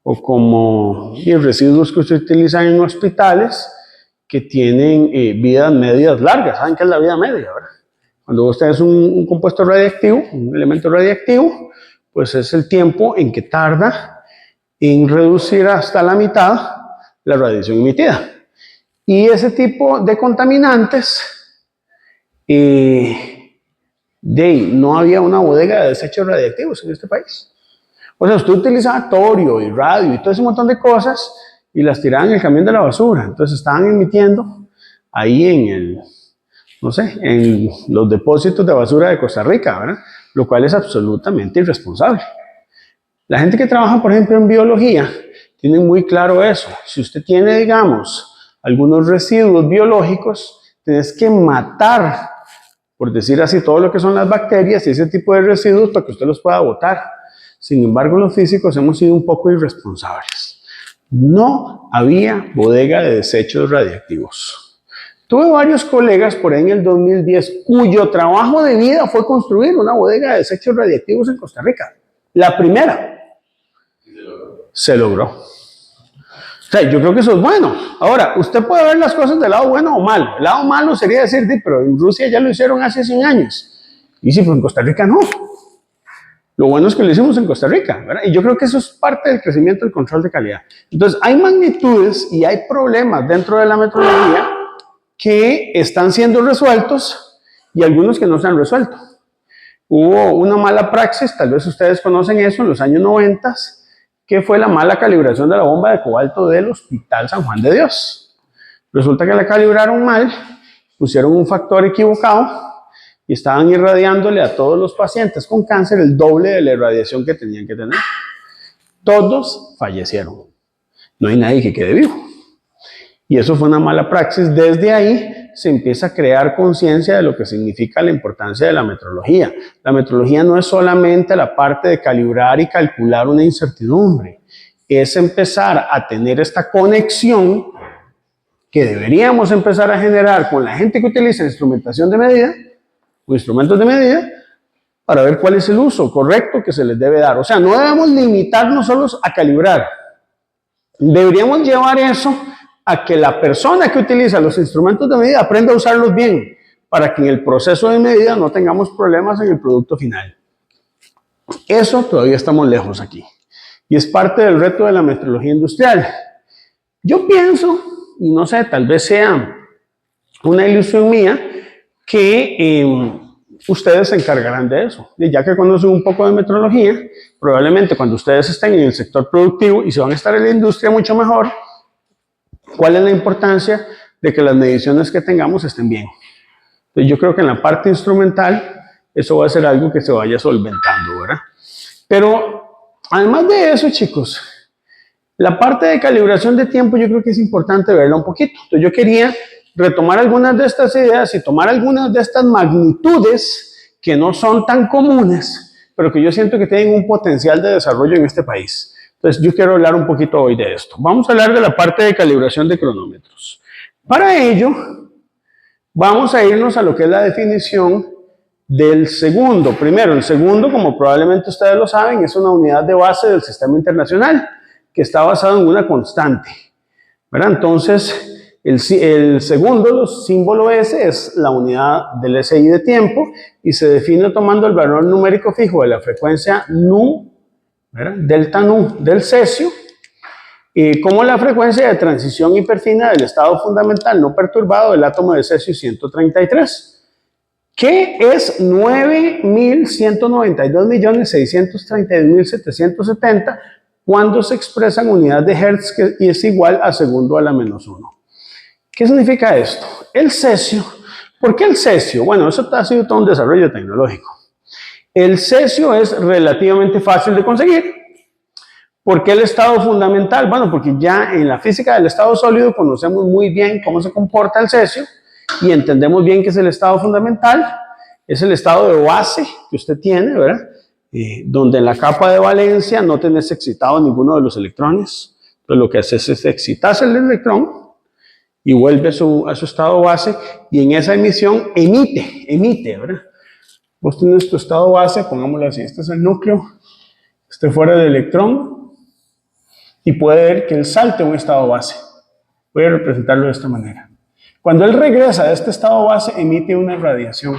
o como residuos que se utilizan en hospitales, que tienen vidas medias largas. ¿Saben qué es la vida media, verdad? Cuando usted es un compuesto radiactivo, un elemento radiactivo, pues es el tiempo en que tarda en reducir hasta la mitad la radiación emitida. Y ese tipo de contaminantes, no había una bodega de desechos radiactivos en este país. O sea, usted utilizaba torio y radio y todo ese montón de cosas y las tiraban en el camión de la basura. Entonces estaban emitiendo ahí en los depósitos de basura de Costa Rica, ¿verdad? Lo cual es absolutamente irresponsable. La gente que trabaja, por ejemplo, en biología, tiene muy claro eso. Si usted tiene, digamos, algunos residuos biológicos, tienes que matar, por decir así, todo lo que son las bacterias y ese tipo de residuos para que usted los pueda botar. Sin embargo, los físicos hemos sido un poco irresponsables. No había bodega de desechos radiactivos. Tuve varios colegas por ahí en el 2010 cuyo trabajo de vida fue construir una bodega de desechos radiactivos en Costa Rica. La primera. Se logró. O sea, yo creo que eso es bueno. Ahora, usted puede ver las cosas del lado bueno o malo. El lado malo sería decir, pero en Rusia ya lo hicieron hace 100 años. Y sí, pero en Costa Rica no. Lo bueno es que lo hicimos en Costa Rica, ¿verdad? Y yo creo que eso es parte del crecimiento del control de calidad. Entonces, hay magnitudes y hay problemas dentro de la metrología que están siendo resueltos y algunos que no se han resuelto. Hubo una mala praxis, tal vez ustedes conocen eso, en los años 90, que fue la mala calibración de la bomba de cobalto del Hospital San Juan de Dios. Resulta que la calibraron mal, pusieron un factor equivocado y estaban irradiándole a todos los pacientes con cáncer el doble de la irradiación que tenían que tener. Todos fallecieron. No hay nadie que quede vivo. Y eso fue una mala praxis. Desde ahí se empieza a crear conciencia de lo que significa la importancia de la metrología. La metrología no es solamente la parte de calibrar y calcular una incertidumbre. Es empezar a tener esta conexión que deberíamos empezar a generar con la gente que utiliza instrumentación de medida o instrumentos de medida para ver cuál es el uso correcto que se les debe dar. O sea, no debemos limitarnos solo a calibrar. Deberíamos llevar eso a que la persona que utiliza los instrumentos de medida aprenda a usarlos bien para que en el proceso de medida no tengamos problemas en el producto final. Eso todavía estamos lejos aquí. Y es parte del reto de la metrología industrial. Yo pienso, y no sé, tal vez sea una ilusión mía, que ustedes se encargarán de eso. Y ya que conocen un poco de metrología, probablemente cuando ustedes estén en el sector productivo y se van a estar en la industria mucho mejor, ¿cuál es la importancia de que las mediciones que tengamos estén bien? Entonces yo creo que en la parte instrumental eso va a ser algo que se vaya solventando, ¿verdad? Pero además de eso, chicos, la parte de calibración de tiempo yo creo que es importante verla un poquito. Entonces yo quería retomar algunas de estas ideas y tomar algunas de estas magnitudes que no son tan comunes, pero que yo siento que tienen un potencial de desarrollo en este país. Entonces yo quiero hablar un poquito hoy de esto. Vamos a hablar de la parte de calibración de cronómetros. Para ello, vamos a irnos a lo que es la definición del segundo. Primero, el segundo, como probablemente ustedes lo saben, es una unidad de base del sistema internacional que está basado en una constante, ¿verdad? Entonces, el segundo, el símbolo S, es la unidad del SI de tiempo y se define tomando el valor numérico fijo de la frecuencia nu, ¿verdad? Delta nu del cesio, como la frecuencia de transición hiperfina del estado fundamental no perturbado del átomo de cesio 133, que es 9.192.632.770 cuando se expresa en unidades de Hertz, que es igual a segundo a la menos 1. ¿Qué significa esto? El cesio. ¿Por qué el cesio? Bueno, eso ha sido todo un desarrollo tecnológico. El cesio es relativamente fácil de conseguir. ¿Por qué el estado fundamental? Bueno, porque ya en la física del estado sólido conocemos muy bien cómo se comporta el cesio y entendemos bien qué es el estado fundamental. Es el estado de base que usted tiene, ¿verdad? Donde en la capa de valencia no tenés excitado ninguno de los electrones. Entonces lo que haces es excitarse el electrón y vuelve a su estado base y en esa emisión emite, ¿verdad? Vos tenés tu estado base, pongámoslo así, este es el núcleo, este fuera del electrón y puede ver que él salta un estado base. Voy a representarlo de esta manera. Cuando él regresa de este estado base, emite una radiación,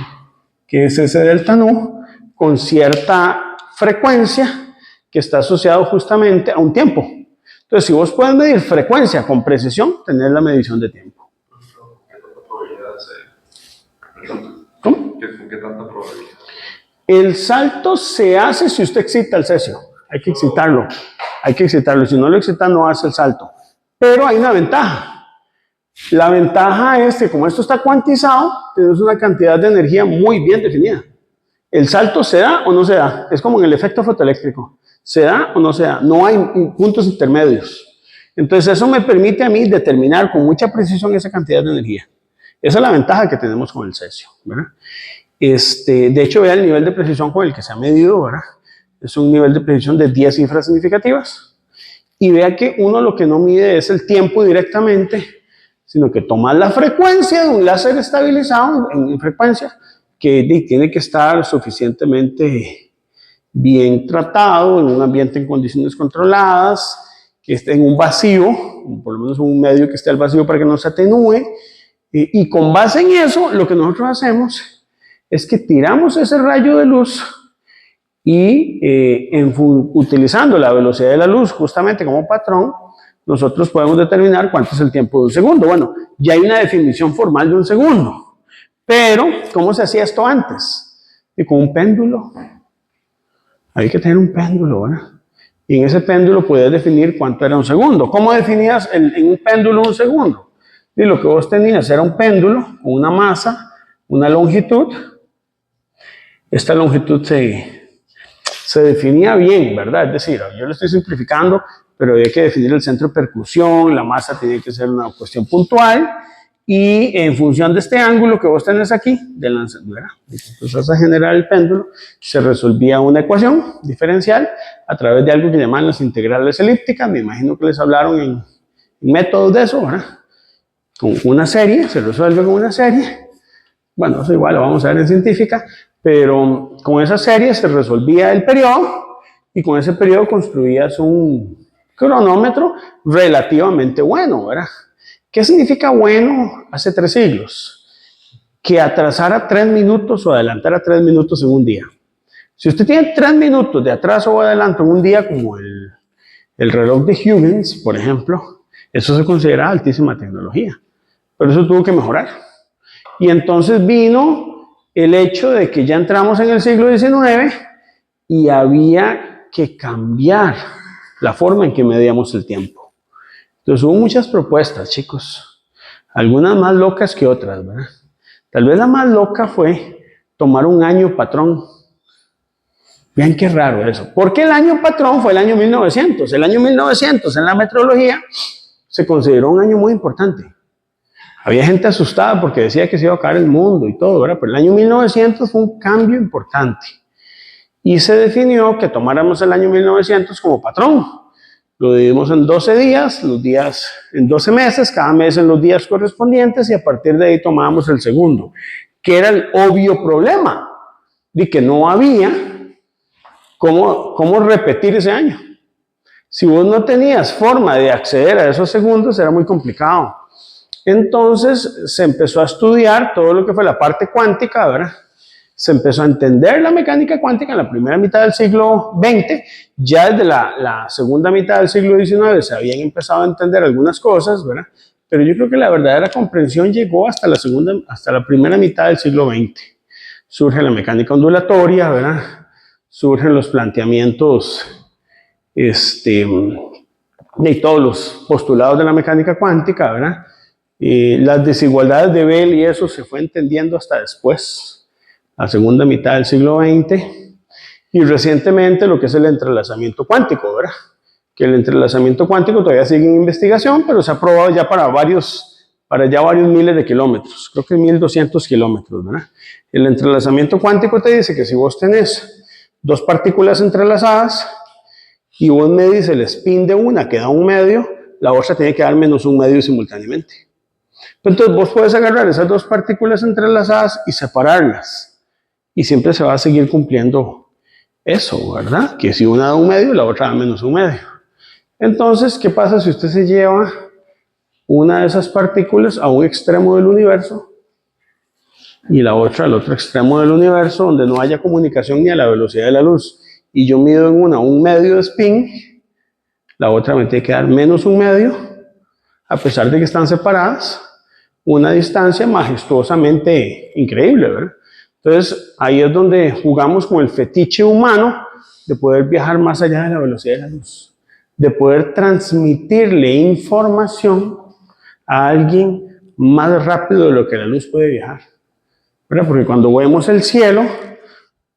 que es ese delta nu, con cierta frecuencia que está asociado justamente a un tiempo. Entonces, si vos puedes medir frecuencia con precisión, tenés la medición de tiempo. ¿Cómo? ¿Qué tanta probabilidad? El salto se hace si usted excita el cesio. Hay que excitarlo. Si no lo excita, no hace el salto. Pero hay una ventaja. La ventaja es que como esto está cuantizado, tienes una cantidad de energía muy bien definida. El salto se da o no se da. Es como en el efecto fotoeléctrico. ¿Se da o no se da? No hay puntos intermedios. Entonces eso me permite a mí determinar con mucha precisión esa cantidad de energía. Esa es la ventaja que tenemos con el cesio, ¿verdad? De hecho, vea el nivel de precisión con el que se ha medido, ¿verdad? Es un nivel de precisión de 10 cifras significativas. Y vea que uno lo que no mide es el tiempo directamente, sino que toma la frecuencia de un láser estabilizado en frecuencia, que tiene que estar suficientemente bien tratado, en un ambiente en condiciones controladas, que esté en un vacío, por lo menos un medio que esté al vacío para que no se atenúe, y con base en eso, lo que nosotros hacemos es que tiramos ese rayo de luz y utilizando la velocidad de la luz justamente como patrón, nosotros podemos determinar cuánto es el tiempo de un segundo. Bueno, ya hay una definición formal de un segundo, pero ¿cómo se hacía esto antes? Y con un péndulo. Hay que tener un péndulo, ¿verdad? Y en ese péndulo puedes definir cuánto era un segundo. ¿Cómo definías en un péndulo un segundo? Y lo que vos tenías era un péndulo con una masa, una longitud. Esta longitud se definía bien, ¿verdad? Es decir, yo lo estoy simplificando, pero había que definir el centro de percusión, la masa tenía que ser una cuestión puntual, y en función de este ángulo que vos tenés aquí, de lanzadura, entonces a generar el péndulo, se resolvía una ecuación diferencial a través de algo que llaman las integrales elípticas. Me imagino que les hablaron en métodos de eso, ¿verdad? Con una serie, se resuelve con una serie. Bueno, eso igual lo vamos a ver en científica, pero con esa serie se resolvía el periodo y con ese periodo construías un cronómetro relativamente bueno, ¿verdad? ¿Qué significa bueno hace 3 siglos? Que atrasara 3 minutos o adelantara 3 minutos en un día. Si usted tiene 3 minutos de atraso o adelanto en un día, como el reloj de Huygens, por ejemplo, eso se considera altísima tecnología. Pero eso tuvo que mejorar. Y entonces vino el hecho de que ya entramos en el siglo XIX y había que cambiar la forma en que medíamos el tiempo. Entonces hubo muchas propuestas, chicos, algunas más locas que otras, ¿verdad? Tal vez la más loca fue tomar un año patrón. Vean qué raro eso. Porque el año patrón fue el año 1900. El año 1900 en la meteorología se consideró un año muy importante. Había gente asustada porque decía que se iba a acabar el mundo y todo, ¿verdad? Pero el año 1900 fue un cambio importante. Y se definió que tomáramos el año 1900 como patrón. Lo dividimos en 12 días, los días en 12 meses, cada mes en los días correspondientes, y a partir de ahí tomábamos el segundo, que era el obvio problema de que no había cómo repetir ese año. Si vos no tenías forma de acceder a esos segundos, era muy complicado. Entonces se empezó a estudiar todo lo que fue la parte cuántica, ¿verdad? Se empezó a entender la mecánica cuántica en la primera mitad del siglo XX. Ya desde la segunda mitad del siglo XIX se habían empezado a entender algunas cosas, ¿verdad? Pero yo creo que la verdadera comprensión llegó hasta la primera mitad del siglo XX. Surge la mecánica ondulatoria, ¿verdad? Surgen los planteamientos de todos los postulados de la mecánica cuántica, ¿verdad? Las desigualdades de Bell y eso se fue entendiendo hasta después, la segunda mitad del siglo XX, y recientemente lo que es el entrelazamiento cuántico, ¿verdad? Que el entrelazamiento cuántico todavía sigue en investigación, pero se ha probado ya para varios miles de kilómetros, creo que 1200 kilómetros, ¿verdad? El entrelazamiento cuántico te dice que si vos tenés 2 partículas entrelazadas y vos medís el spin de una que da 1 medio, la otra tiene que dar menos 1 medio simultáneamente. Entonces vos puedes agarrar esas 2 partículas entrelazadas y separarlas. Y siempre se va a seguir cumpliendo eso, ¿verdad? Que si una da 1 medio, la otra da menos 1 medio. Entonces, ¿qué pasa si usted se lleva una de esas partículas a un extremo del universo y la otra al otro extremo del universo, donde no haya comunicación ni a la velocidad de la luz? Y yo mido en una 1 medio de spin, la otra me tiene que dar menos 1 medio, a pesar de que están separadas, una distancia majestuosamente increíble, ¿verdad? Entonces, ahí es donde jugamos con el fetiche humano de poder viajar más allá de la velocidad de la luz, de poder transmitirle información a alguien más rápido de lo que la luz puede viajar, ¿verdad? Porque cuando vemos el cielo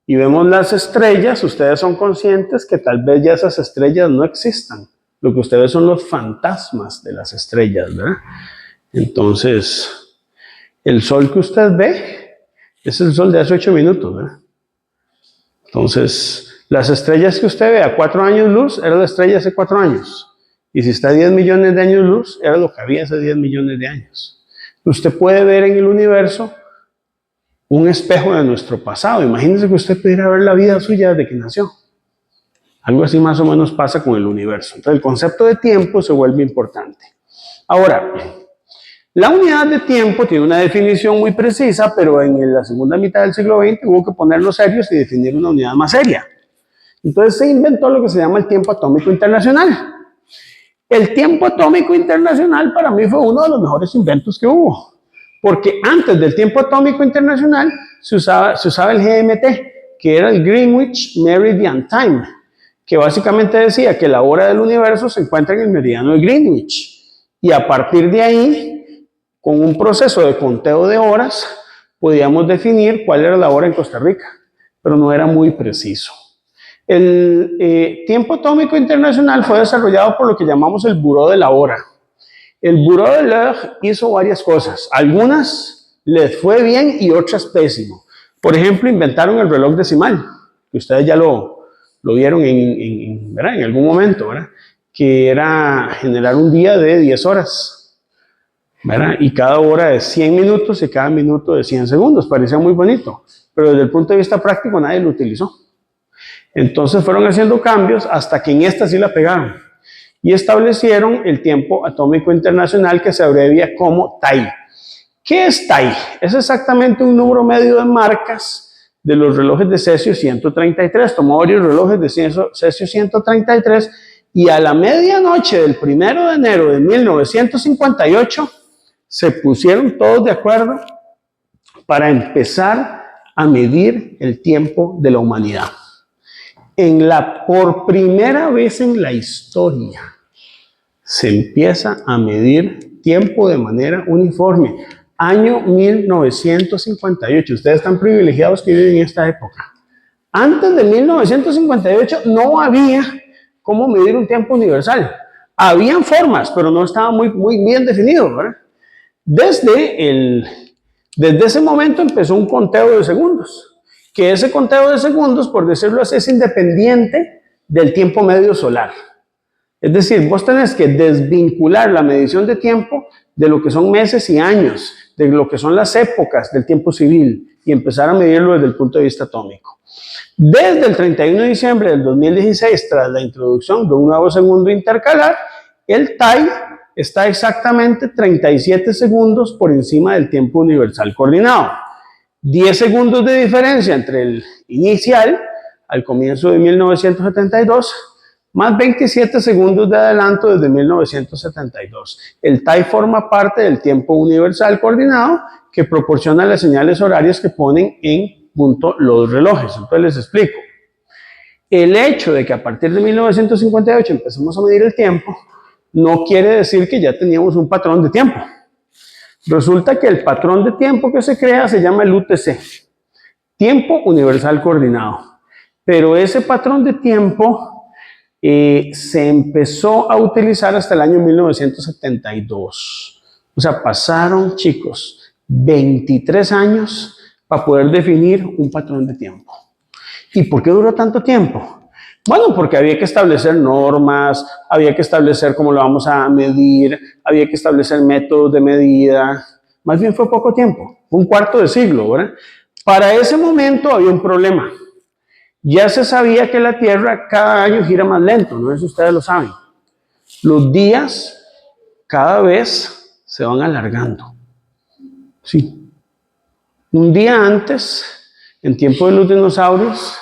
y vemos las estrellas, ustedes son conscientes que tal vez ya esas estrellas no existan. Lo que ustedes son los fantasmas de las estrellas, ¿verdad? Entonces, el sol que usted ve es el sol de hace 8 minutos, ¿verdad? Entonces, las estrellas que usted ve a 4 años luz, era la estrella hace 4 años. Y si está a 10 millones de años luz, era lo que había hace 10 millones de años. Usted puede ver en el universo un espejo de nuestro pasado. Imagínese que usted pudiera ver la vida suya desde que nació. Algo así más o menos pasa con el universo. Entonces, el concepto de tiempo se vuelve importante. Ahora, la unidad de tiempo tiene una definición muy precisa, pero en la segunda mitad del siglo XX hubo que ponernos serios y definir una unidad más seria. Entonces se inventó lo que se llama el tiempo atómico internacional. El tiempo atómico internacional para mí fue uno de los mejores inventos que hubo, porque antes del tiempo atómico internacional se usaba el GMT, que era el Greenwich Meridian Time, que básicamente decía que la hora del universo se encuentra en el meridiano de Greenwich, y a partir de ahí Con un proceso de conteo de horas, podíamos definir cuál era la hora en Costa Rica, pero no era muy preciso. El tiempo atómico internacional fue desarrollado por lo que llamamos el Buró de la Hora. El Buró de l'Heure hizo varias cosas. Algunas les fue bien y otras pésimo. Por ejemplo, inventaron el reloj decimal, que ustedes ya lo vieron en algún momento, ¿verdad? Que era generar un día de 10 horas. ¿Verdad? Y cada hora de 100 minutos y cada minuto de 100 segundos. Parecía muy bonito, pero desde el punto de vista práctico nadie lo utilizó. Entonces fueron haciendo cambios hasta que en esta sí la pegaron. Y establecieron el tiempo atómico internacional, que se abrevia como TAI. ¿Qué es TAI? Es exactamente un número medio de marcas de los relojes de Cesio 133. Tomó varios relojes de Cesio 133 y a la medianoche del 1 de enero de 1958 se pusieron todos de acuerdo para empezar a medir el tiempo de la humanidad. Por primera vez en la historia se empieza a medir tiempo de manera uniforme. Año 1958. Ustedes están privilegiados que viven en esta época. Antes de 1958 no había cómo medir un tiempo universal. Habían formas, pero no estaba muy bien definido, ¿verdad? Desde ese momento empezó un conteo de segundos, que ese conteo de segundos, por decirlo así, es independiente del tiempo medio solar. Es decir, vos tenés que desvincular la medición de tiempo de lo que son meses y años, de lo que son las épocas del tiempo civil, y empezar a medirlo desde el punto de vista atómico. Desde el 31 de diciembre del 2016, tras la introducción de un nuevo segundo intercalar, el TAI está exactamente 37 segundos por encima del tiempo universal coordinado. 10 segundos de diferencia entre el inicial, al comienzo de 1972, más 27 segundos de adelanto desde 1972. El TAI forma parte del tiempo universal coordinado que proporciona las señales horarias que ponen en punto los relojes. Entonces les explico. El hecho de que a partir de 1958 empecemos a medir el tiempo no quiere decir que ya teníamos un patrón de tiempo. Resulta que el patrón de tiempo que se crea se llama el UTC, Tiempo Universal Coordinado. Pero ese patrón de tiempo se empezó a utilizar hasta el año 1972. O sea, pasaron, chicos, 23 años para poder definir un patrón de tiempo. ¿Y por qué duró tanto tiempo? Bueno, porque había que establecer normas, había que establecer cómo lo vamos a medir, había que establecer métodos de medida. Más bien fue poco tiempo, un cuarto de siglo, ¿verdad? Para ese momento había un problema. Ya se sabía que la Tierra cada año gira más lento, no sé si ustedes lo saben. Los días cada vez se van alargando. Sí. Un día antes, en tiempo de los dinosaurios,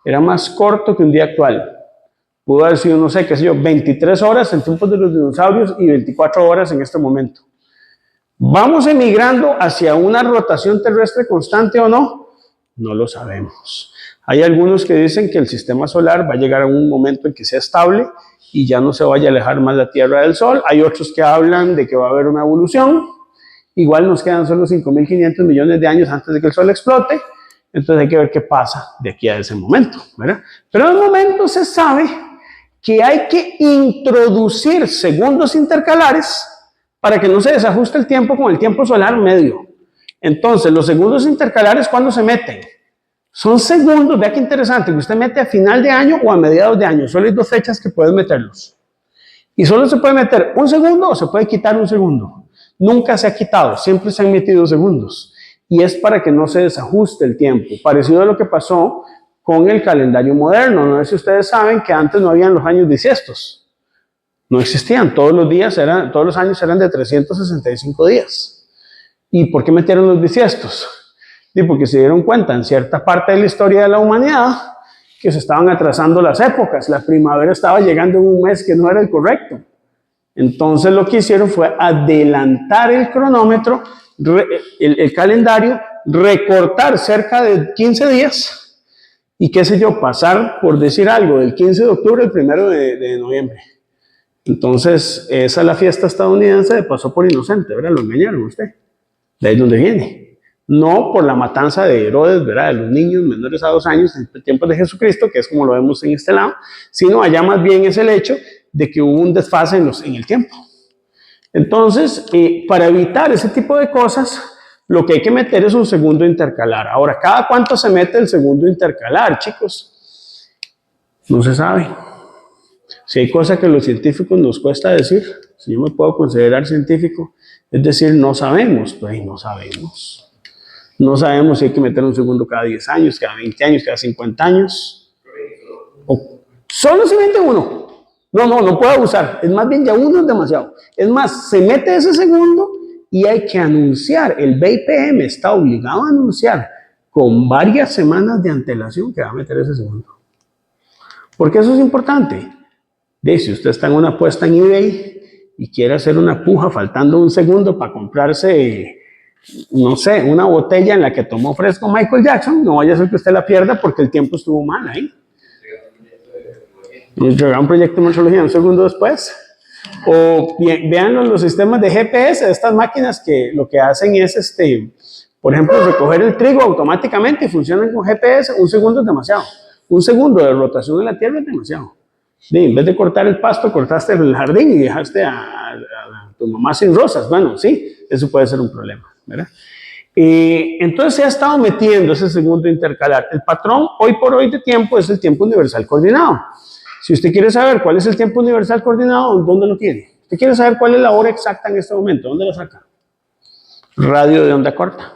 era más corto que un día actual. Pudo haber sido, no sé, qué sé yo, 23 horas en tiempos de los dinosaurios y 24 horas en este momento. ¿Vamos emigrando hacia una rotación terrestre constante o no? No lo sabemos. Hay algunos que dicen que el sistema solar va a llegar a un momento en que sea estable y ya no se vaya a alejar más la Tierra del Sol. Hay otros que hablan de que va a haber una evolución. Igual nos quedan solo 5.500 millones de años antes de que el Sol explote. Entonces hay que ver qué pasa de aquí a ese momento, ¿verdad? Pero en el momento se sabe que hay que introducir segundos intercalares para que no se desajuste el tiempo con el tiempo solar medio. Entonces, los segundos intercalares, ¿cuándo se meten? Son segundos, vea qué interesante, que usted mete a final de año o a mediados de año. Solo hay dos fechas que pueden meterlos. Y solo se puede meter un segundo o se puede quitar un segundo. Nunca se ha quitado, siempre se han metido segundos. Y es para que no se desajuste el tiempo, parecido a lo que pasó con el calendario moderno. No sé si ustedes saben que antes no habían los años bisiestos. No existían, todos los años eran de 365 días. ¿Y por qué metieron los bisiestos? Y porque se dieron cuenta en cierta parte de la historia de la humanidad que se estaban atrasando las épocas. La primavera estaba llegando en un mes que no era el correcto. Entonces lo que hicieron fue adelantar el cronómetro, el calendario, recortar cerca de 15 días y qué sé yo, pasar, por decir algo, del 15 de octubre al 1 de noviembre. Entonces, esa es la fiesta estadounidense de pasó por inocente, ¿verdad? Lo engañaron a usted. De ahí es donde viene. No por la matanza de Herodes, ¿verdad? De los niños menores a 2 años en tiempos de Jesucristo, que es como lo vemos en este lado, sino allá más bien es el hecho de que hubo un desfase en el tiempo. Entonces, para evitar ese tipo de cosas, lo que hay que meter es un segundo intercalar. Ahora, ¿cada cuánto se mete el segundo intercalar, chicos? No se sabe. Si hay cosas que los científicos nos cuesta decir, si yo me puedo considerar científico, es decir, no sabemos, pues no sabemos. No sabemos si hay que meter un segundo cada 10 años, cada 20 años, cada 50 años. O solo se mete uno. No puedo abusar. Es más bien ya uno es demasiado. Es más, se mete ese segundo y hay que anunciar. El BIPM está obligado a anunciar con varias semanas de antelación que va a meter ese segundo. ¿Por qué eso es importante? Si usted está en una apuesta en eBay y quiere hacer una puja faltando un segundo para comprarse, no sé, una botella en la que tomó fresco Michael Jackson, no vaya a ser que usted la pierda porque el tiempo estuvo mal ahí. Nos llega un proyecto de metrología un segundo después. O vean los sistemas de GPS de estas máquinas que lo que hacen es, por ejemplo, recoger el trigo automáticamente y funcionan con GPS. Un segundo es demasiado. Un segundo de rotación en la Tierra es demasiado. En vez de cortar el pasto, cortaste el jardín y dejaste a tu mamá sin rosas. Bueno, sí, eso puede ser un problema, ¿verdad? Entonces se ha estado metiendo ese segundo intercalar. El patrón hoy por hoy de tiempo es el tiempo universal coordinado. Si usted quiere saber cuál es el tiempo universal coordinado, ¿dónde lo tiene? ¿Usted quiere saber cuál es la hora exacta en este momento? ¿Dónde lo saca? Radio de onda corta.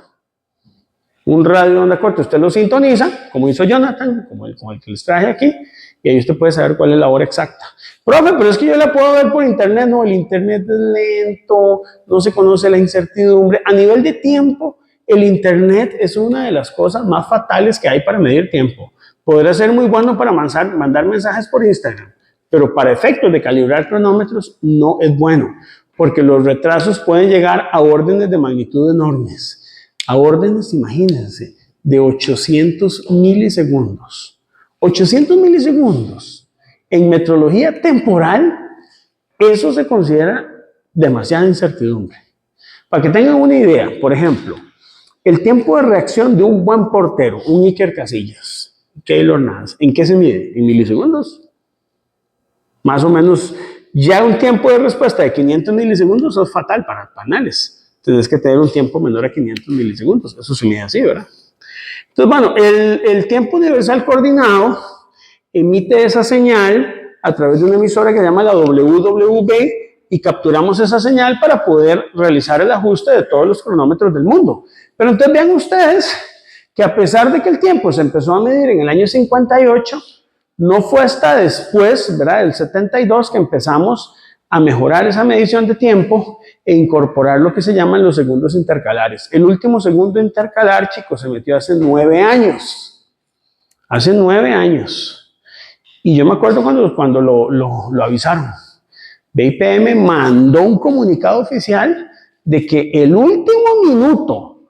Un radio de onda corta, usted lo sintoniza, como hizo Jonathan, como el que les traje aquí, y ahí usted puede saber cuál es la hora exacta. Profe, pero es que yo la puedo ver por internet. No, el internet es lento, no se conoce la incertidumbre. A nivel de tiempo, el internet es una de las cosas más fatales que hay para medir tiempo. Podrá ser muy bueno para mandar mensajes por Instagram, pero para efectos de calibrar cronómetros no es bueno, porque los retrasos pueden llegar a órdenes de magnitud enormes. A órdenes, imagínense, de 800 milisegundos. 800 milisegundos. En metrología temporal, eso se considera demasiada incertidumbre. Para que tengan una idea, por ejemplo, el tiempo de reacción de un buen portero, un Iker Casillas, Keylor Navas, ¿en qué se mide? ¿En milisegundos? Más o menos, ya un tiempo de respuesta de 500 milisegundos es fatal para panales. Tienes que tener un tiempo menor a 500 milisegundos. Eso se mide así, ¿verdad? Entonces, bueno, el tiempo universal coordinado emite esa señal a través de una emisora que se llama la WWB y capturamos esa señal para poder realizar el ajuste de todos los cronómetros del mundo. Pero entonces vean ustedes que a pesar de que el tiempo se empezó a medir en el año 58, no fue hasta después, ¿verdad?, del 72 que empezamos a mejorar esa medición de tiempo e incorporar lo que se llaman los segundos intercalares. El último segundo intercalar, chicos, se metió hace 9 años. Hace 9 años. Y yo me acuerdo cuando lo avisaron. BIPM mandó un comunicado oficial de que el último minuto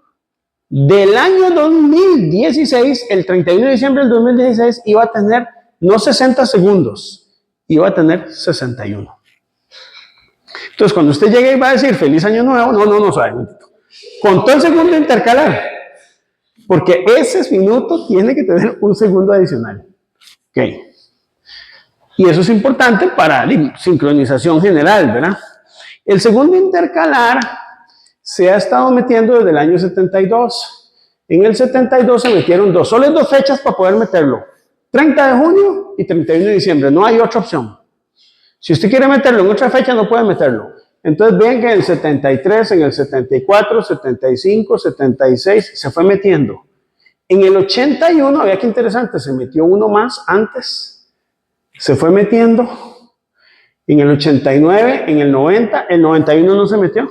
del año 2016, el 31 de diciembre del 2016, iba a tener no 60 segundos, iba a tener 61. Entonces, cuando usted llegue y va a decir feliz año nuevo, no, suave. Contó el segundo intercalar, porque ese minuto tiene que tener un segundo adicional. Ok. Y eso es importante para la sincronización general, ¿verdad? El segundo intercalar se ha estado metiendo desde el año 72. En el 72 se metieron solo 2 fechas para poder meterlo. 30 de junio y 31 de diciembre. No hay otra opción. Si usted quiere meterlo en otra fecha, no puede meterlo. Entonces ven que en el 73, en el 74, 75, 76 se fue metiendo. En el 81, vea qué interesante, se metió uno más antes. Se fue metiendo. En el 89, en el 90, el 91 no se metió.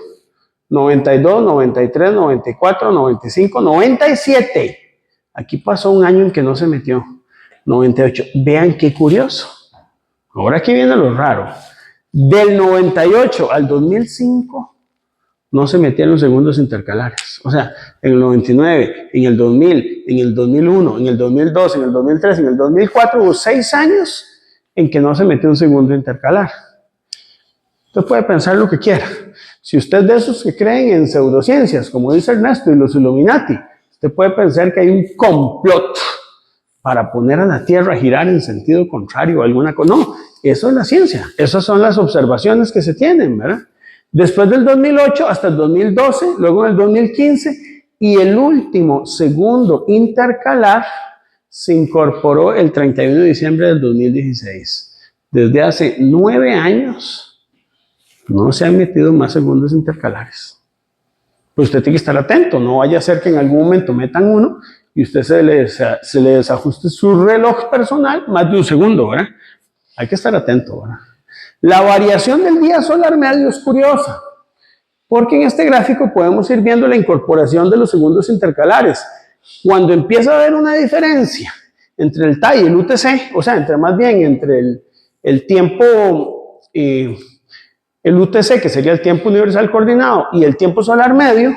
92, 93, 94, 95, 97. Aquí pasó un año en que no se metió. 98. Vean qué curioso. Ahora aquí viene lo raro. Del 98 al 2005 no se metían los segundos intercalares. O sea, en el 99, en el 2000, en el 2001, en el 2002, en el 2003, en el 2004 hubo 6 años en que no se metió un segundo intercalar. Usted puede pensar lo que quiera. Si usted es de esos que creen en pseudociencias, como dice Ernesto, y los Illuminati, usted puede pensar que hay un complot para poner a la Tierra a girar en sentido contrario o alguna cosa. No, eso es la ciencia. Esas son las observaciones que se tienen, ¿verdad? Después del 2008 hasta el 2012, luego en el 2015, y el último segundo intercalar se incorporó el 31 de diciembre del 2016. Desde hace 9 años no se han metido más segundos intercalares. Pues usted tiene que estar atento, no vaya a ser que en algún momento metan uno y usted se le desajuste su reloj personal más de un segundo, ¿verdad? Hay que estar atento, ¿verdad? La variación del día solar medio es curiosa, porque en este gráfico podemos ir viendo la incorporación de los segundos intercalares. Cuando empieza a haber una diferencia entre el TAI y el UTC, o sea, entre el tiempo, el UTC, que sería el tiempo universal coordinado, y el tiempo solar medio,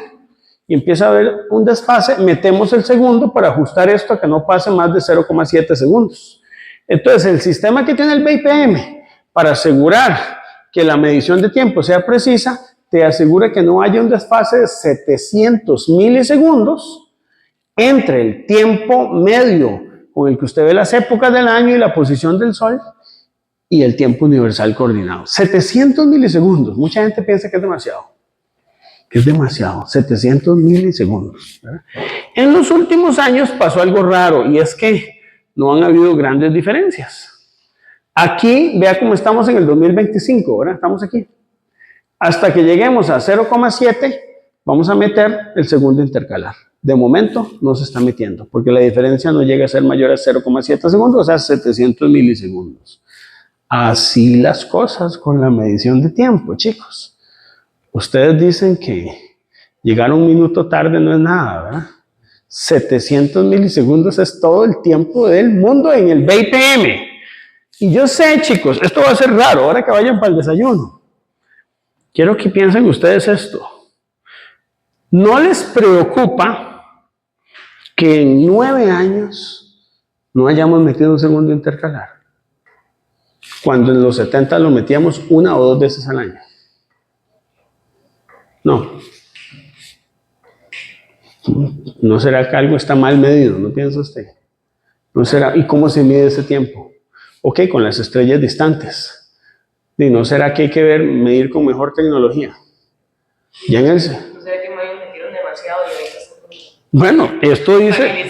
y empieza a haber un desfase, metemos el segundo para ajustar esto a que no pase más de 0,7 segundos. Entonces, el sistema que tiene el BPM para asegurar que la medición de tiempo sea precisa, te asegura que no haya un desfase de 700 milisegundos entre el tiempo medio con el que usted ve las épocas del año y la posición del sol y el tiempo universal coordinado. 700 milisegundos. Mucha gente piensa que es demasiado. Que es demasiado. 700 milisegundos. ¿Verdad? En los últimos años pasó algo raro y es que no han habido grandes diferencias. Aquí, vea cómo estamos en el 2025, ¿verdad? Estamos aquí. Hasta que lleguemos a 0,7, vamos a meter el segundo intercalar. De momento no se está metiendo, porque la diferencia no llega a ser mayor a 0,7 segundos, o sea, 700 milisegundos. Así las cosas con la medición de tiempo, chicos. Ustedes dicen que llegar un minuto tarde no es nada, ¿verdad? 700 milisegundos es todo el tiempo del mundo en el BPM. Y yo sé, chicos, esto va a ser raro, ahora que vayan para el desayuno. Quiero que piensen ustedes esto. ¿No les preocupa que en 9 años no hayamos metido un segundo intercalar? Cuando en los 70 lo metíamos 1 o 2 veces al año. No. ¿No será que algo está mal medido? ¿No piensa usted? ¿No será? ¿Y cómo se mide ese tiempo? Ok, con las estrellas distantes. ¿Y no será que hay que medir con mejor tecnología? Ya en el... ¿No será que me metieron demasiado y ahorita está... Bueno, esto dice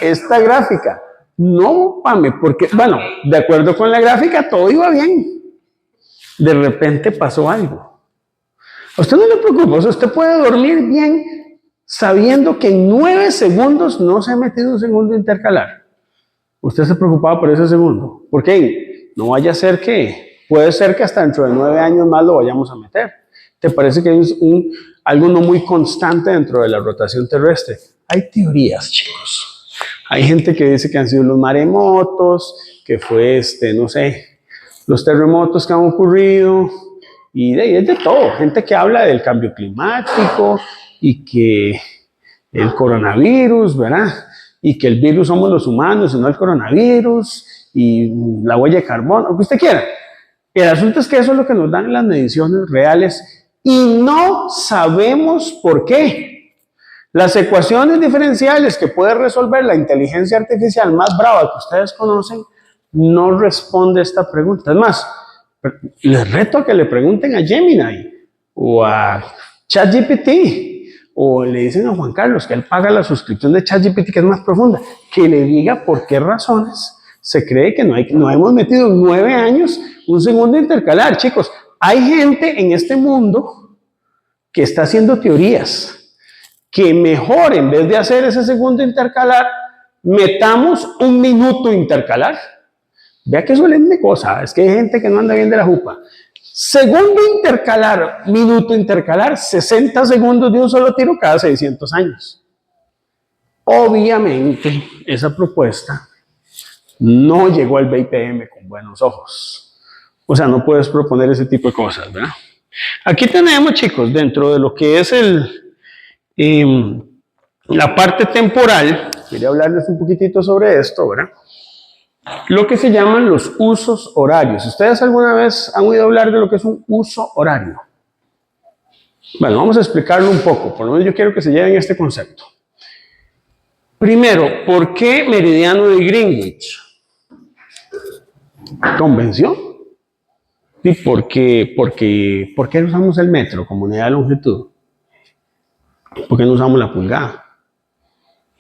esta gráfica. No, Pame, porque, bueno, de acuerdo con la gráfica todo iba bien. De repente pasó algo. A usted no le preocupa, o sea, usted puede dormir bien sabiendo que en 9 segundos no se ha metido un segundo intercalar. Usted se preocupaba por ese segundo. ¿Por qué? No vaya a ser que, puede ser que hasta dentro de 9 años más lo vayamos a meter. ¿Te parece que hay algo no muy constante dentro de la rotación terrestre? Hay teorías, chicos. Hay gente que dice que han sido los maremotos, que fue, no sé, los terremotos que han ocurrido, y es de todo. Gente que habla del cambio climático y que el coronavirus, ¿verdad? Y que el virus somos los humanos y no el coronavirus, y la huella de carbono, lo que usted quiera. El asunto es que eso es lo que nos dan las mediciones reales y no sabemos por qué. Las ecuaciones diferenciales que puede resolver la inteligencia artificial más brava que ustedes conocen no responde a esta pregunta. Es más, les reto a que le pregunten a Gemini o a ChatGPT o le dicen a Juan Carlos que él paga la suscripción de ChatGPT que es más profunda, que le diga por qué razones se cree que no hemos metido en 9 años un segundo intercalar. Chicos, hay gente en este mundo que está haciendo teorías que mejor, en vez de hacer ese segundo intercalar, metamos un minuto intercalar. Vea que suelen cosa, es que hay gente que no anda bien de la jupa. Segundo intercalar, minuto intercalar, 60 segundos de un solo tiro cada 600 años. Obviamente, esa propuesta no llegó al BPM con buenos ojos. O sea, no puedes proponer ese tipo de cosas, ¿verdad? Aquí tenemos, chicos, dentro de lo que es la parte temporal, quería hablarles un poquitito sobre esto, ¿verdad? lo que se llaman los usos horarios. ¿Ustedes alguna vez han oído hablar de lo que es un uso horario? Bueno, vamos a explicarlo un poco, por lo menos yo quiero que se lleven este concepto. Primero, ¿por qué meridiano de Greenwich? ¿Convención? ¿Y por qué no usamos el metro como unidad de longitud? ¿Por qué no usamos la pulgada?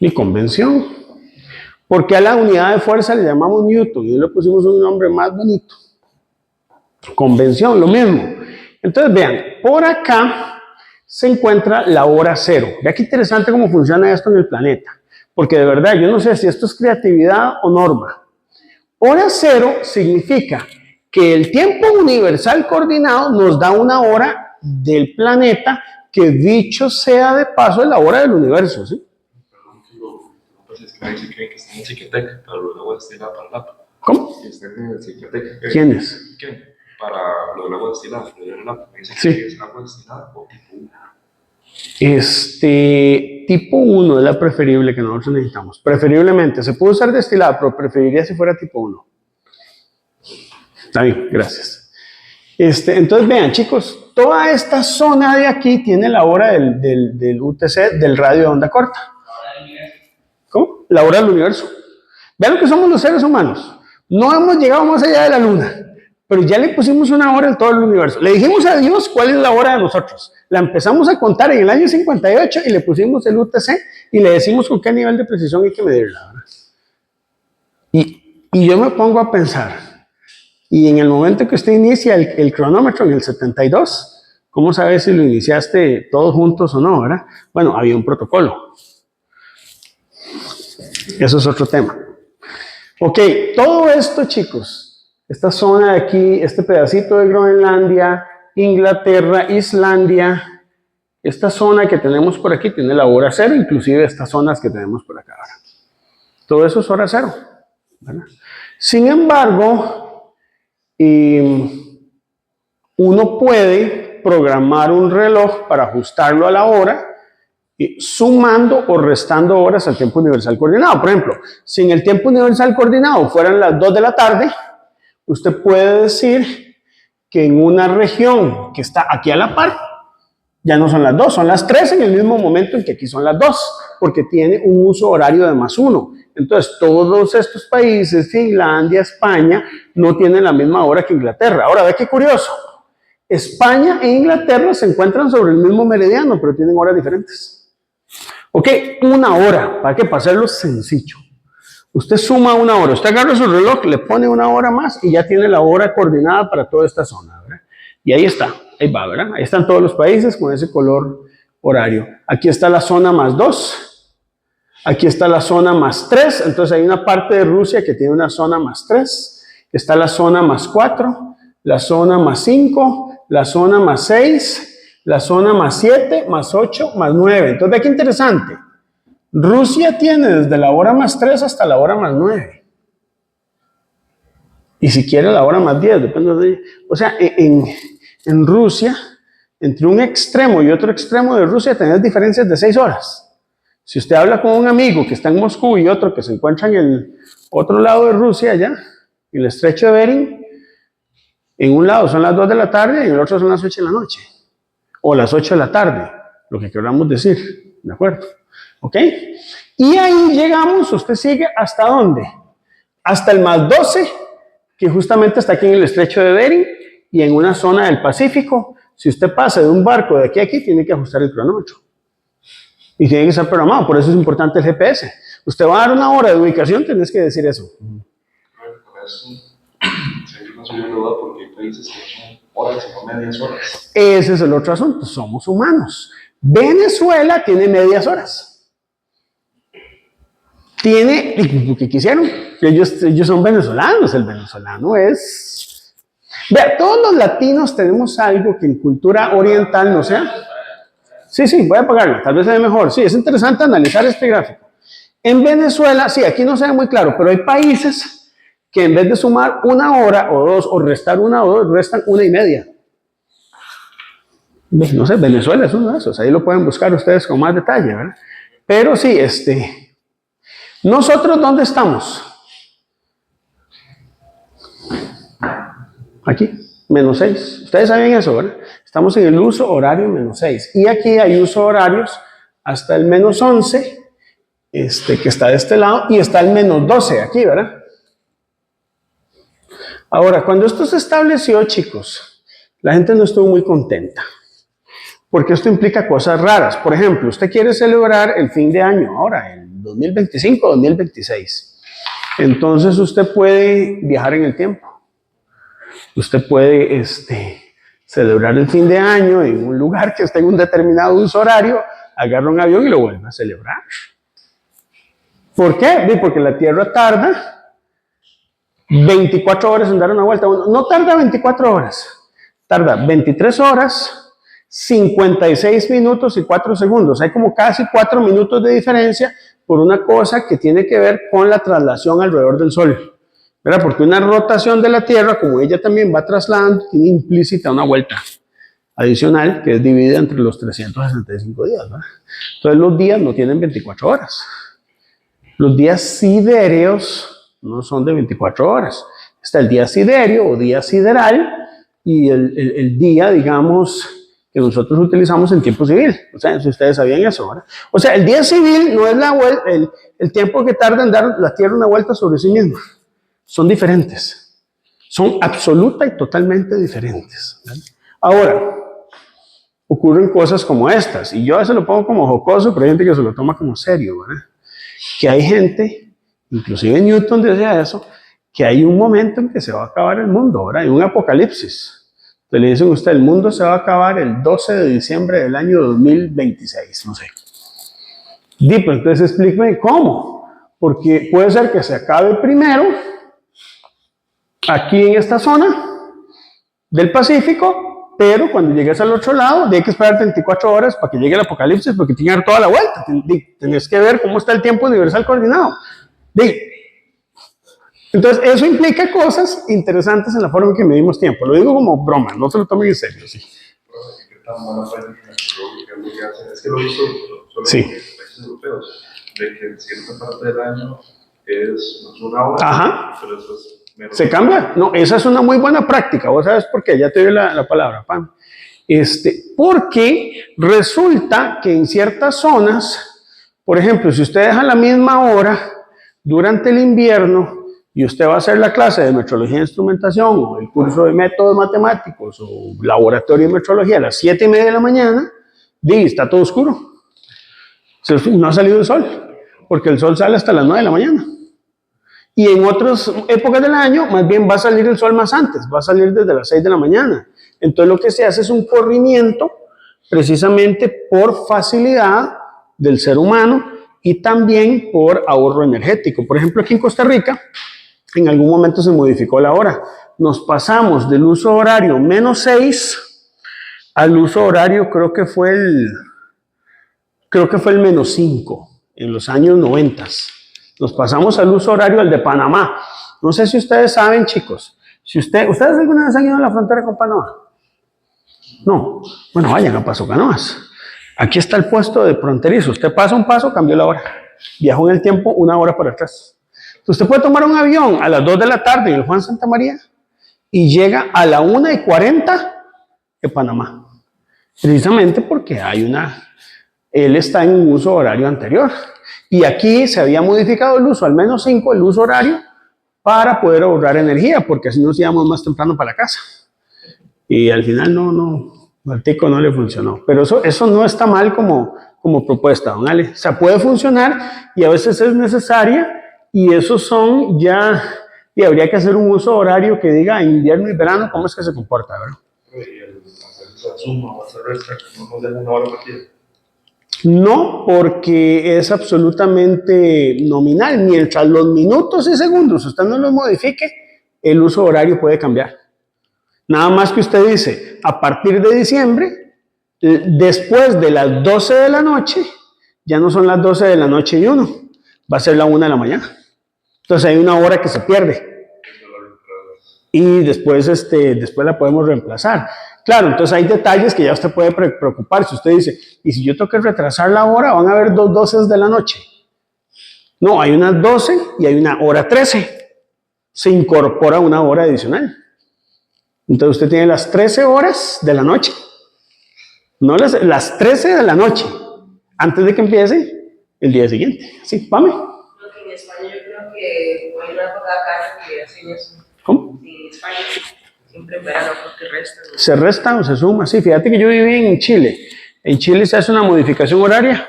Ni convención. ¿Por qué a la unidad de fuerza le llamamos Newton y le pusimos un nombre más bonito? Convención, lo mismo. Entonces vean, por acá se encuentra la hora cero. Vea qué interesante cómo funciona esto en el planeta. Porque de verdad, yo no sé si esto es creatividad o norma. Hora cero significa que el tiempo universal coordinado nos da una hora del planeta que, dicho sea de paso, es la hora del universo, ¿sí? Perdón que pues es que me dice que están en Ciquetec, pero luego destilar para la. ¿Cómo? Que están en Ciquetec. ¿Quiénes? ¿Quién? Para lo del agua destilada, me dice Sí. que es agua destilada o tipo 1. Tipo 1 es la preferible que nosotros necesitamos. Preferiblemente, se puede usar destilada, pero preferiría si fuera tipo 1. Está bien, gracias. Entonces vean, chicos, toda esta zona de aquí tiene la hora del UTC, del radio de onda corta. ¿Cómo? La hora del universo. Vean lo que somos los seres humanos. No hemos llegado más allá de la luna, pero ya le pusimos una hora en todo el universo. Le dijimos a Dios cuál es la hora de nosotros. La empezamos a contar en el año 58 y le pusimos el UTC y le decimos con qué nivel de precisión hay que medirla. Y yo me pongo a pensar, y en el momento que usted inicia el cronómetro en el 72, ¿cómo sabes si lo iniciaste todos juntos o no, verdad? Bueno, había un protocolo. Eso es otro tema. Ok, todo esto, chicos, esta zona de aquí, este pedacito de Groenlandia, Inglaterra, Islandia, esta zona que tenemos por aquí tiene la hora cero, inclusive estas zonas que tenemos por acá. Todo eso es hora cero, ¿verdad? Sin embargo, uno puede programar un reloj para ajustarlo a la hora, sumando o restando horas al tiempo universal coordinado. Por ejemplo, si en el tiempo universal coordinado fueran las 2 de la tarde, usted puede decir que en una región que está aquí a la par, ya no son las 2, son las 3 en el mismo momento en que aquí son las 2, porque tiene un uso horario de +1. Entonces, todos estos países, Finlandia, España, no tienen la misma hora que Inglaterra. Ahora, ve qué curioso. España e Inglaterra se encuentran sobre el mismo meridiano, pero tienen horas diferentes. Ok, una hora, ¿para qué? Para hacerlo sencillo. Usted suma una hora, usted agarra su reloj, le pone una hora más y ya tiene la hora coordinada para toda esta zona, ¿verdad? Y ahí está, ahí va, ¿verdad? Ahí están todos los países con ese color horario. Aquí está la zona +2. Aquí está la zona +3, entonces hay una parte de Rusia que tiene una zona +3, está la zona +4, la zona +5, la zona +6, la zona +7, +8, +9. Entonces, ve qué interesante. Rusia tiene desde la hora +3 hasta la hora +9. Y si quiere la hora +10, depende de... O sea, en Rusia, entre un extremo y otro extremo de Rusia, tenés diferencias de 6 horas. Si usted habla con un amigo que está en Moscú y otro que se encuentra en el otro lado de Rusia, allá, en el estrecho de Bering, en un lado son las 2 de la tarde y en el otro son las 8 de la noche. O las 8 de la tarde, lo que queramos decir, ¿de acuerdo? ¿Ok? Y ahí llegamos, usted sigue ¿hasta dónde? Hasta el +12, que justamente está aquí en el estrecho de Bering y en una zona del Pacífico. Si usted pasa de un barco de aquí a aquí, tiene que ajustar el cronómetro. Y tiene que estar programado, por eso es importante el GPS. Usted va a dar una hora de ubicación, tienes que decir eso. Por eso siempre me suele duda porque hay países que son horas y no medias horas. Ese es el otro asunto, somos humanos. Venezuela tiene medias horas. Tiene, lo que quisieron, ellos son venezolanos, el venezolano es... Vea, todos los latinos tenemos algo que en cultura oriental no sea... Sí, voy a apagarla, tal vez se ve mejor. Sí, es interesante analizar este gráfico. En Venezuela, sí, aquí no se ve muy claro, pero hay países que en vez de sumar una hora o 2, o restar una o 2, restan 1:30. No sé, Venezuela es uno de esos, ahí lo pueden buscar ustedes con más detalle, ¿verdad? Pero sí, nosotros, ¿dónde estamos? Aquí, -6. Ustedes saben eso, ¿verdad? Estamos en el uso horario -6. Y aquí hay uso horarios hasta el -11, que está de este lado, y está el -12 aquí, ¿verdad? Ahora, cuando esto se estableció, chicos, la gente no estuvo muy contenta, porque esto implica cosas raras. Por ejemplo, usted quiere celebrar el fin de año, ahora, el 2025 o 2026. Entonces usted puede viajar en el tiempo. Usted puede celebrar el fin de año en un lugar que esté en un determinado uso horario, agarra un avión y lo vuelve a celebrar. ¿Por qué? Porque la Tierra tarda 24 horas en dar una vuelta. No tarda 24 horas, tarda 23 horas, 56 minutos y 4 segundos. Hay como casi 4 minutos de diferencia por una cosa que tiene que ver con la traslación alrededor del Sol. ¿Verdad? Porque una rotación de la Tierra, como ella también va trasladando, tiene implícita una vuelta adicional que es dividida entre los 365 días. ¿Verdad? Entonces los días no tienen 24 horas. Los días sidereos no son de 24 horas. Está el día siderio o día sideral y el día, digamos, que nosotros utilizamos en tiempo civil. O sea, si ustedes sabían eso, ¿verdad? O sea, el día civil no es el tiempo que tarda en dar la Tierra una vuelta sobre sí misma. Son diferentes. Son absoluta y totalmente diferentes. ¿Verdad? Ahora, ocurren cosas como estas. Y yo a veces lo pongo como jocoso, pero hay gente que se lo toma como serio, ¿verdad? Que hay gente, inclusive Newton decía eso, que hay un momento en que se va a acabar el mundo, ¿verdad? Hay un apocalipsis. Entonces le dicen a usted, el mundo se va a acabar el 12 de diciembre del año 2026, no sé. Pues entonces explíqueme cómo. Porque puede ser que se acabe primero, aquí en esta zona del Pacífico, pero cuando llegues al otro lado, hay que esperar 24 horas para que llegue el apocalipsis, porque tiene que dar toda la vuelta. Tienes que ver cómo está el tiempo universal coordinado. Entonces, eso implica cosas interesantes en la forma en que medimos tiempo. Lo digo como broma, no se lo tomen en serio, sí. ¿Qué tan buena práctica astrológica es lo que hacen? Es que lo he visto solo Sí. en países europeos, de que en cierta parte del año es una hora, Ajá. pero eso es menos. ¿Se cambia? No, esa es una muy buena práctica. ¿Vos sabes por qué? Ya te doy la palabra, Pam. Porque resulta que en ciertas zonas, por ejemplo, si usted deja la misma hora durante el invierno y usted va a hacer la clase de metrología e instrumentación o el curso de métodos matemáticos o laboratorio de metrología a las 7:30 de la mañana, está todo oscuro. No ha salido el sol, porque el sol sale hasta las 9 de la mañana. Y en otras épocas del año, más bien va a salir el sol más antes, va a salir desde las 6 de la mañana. Entonces lo que se hace es un corrimiento precisamente por facilidad del ser humano y también por ahorro energético. Por ejemplo, aquí en Costa Rica, en algún momento se modificó la hora. Nos pasamos del uso horario -6 al uso horario, creo que fue el -5 en los años 90. Nos pasamos al uso horario al de Panamá. No sé si ustedes saben, chicos, ¿ustedes alguna vez han ido a la frontera con Panamá? No. Bueno, vayan a Paso Canoas. Aquí está el puesto de fronterizo. Usted pasa un paso, cambió la hora. Viajó en el tiempo 1 hora para atrás. Usted puede tomar un avión a las 2 de la tarde en el Juan Santa María y llega a la 1:40 de Panamá. Precisamente porque él está en un uso horario anterior. Y aquí se había modificado el uso al -5, el uso horario, para poder ahorrar energía, porque así nos íbamos más temprano para la casa. Y al final al tico no le funcionó. Pero eso no está mal como propuesta, don Ale. O sea, puede funcionar y a veces es necesaria y esos son ya, y habría que hacer un uso horario que diga invierno y verano, cómo es que se comporta, ¿verdad? Y el hacer esa suma o hacer esta, no nos deja una hora partida. No, porque es absolutamente nominal. Mientras los minutos y segundos usted no los modifique, el uso horario puede cambiar. Nada más que usted dice, a partir de diciembre, después de las 12 de la noche, ya no son las 12 de la noche y 1, va a ser la 1 de la mañana. Entonces hay una hora que se pierde. Y después la podemos reemplazar. Claro, entonces hay detalles que ya usted puede preocupar. Si usted dice, ¿y si yo tengo que retrasar la hora? Van a haber 2 12 de la noche. No, hay unas 12 y hay una hora 13. Se incorpora una hora adicional. Entonces usted tiene las 13 horas de la noche. No las 13 de la noche, antes de que empiece el día siguiente. ¿Sí, Pame? Porque en España yo creo que hay una época acá que hacen eso. ¿Cómo? En España siempre en verano porque restan. ¿Se resta o se suma? Sí, fíjate que yo viví en Chile. En Chile se hace una modificación horaria.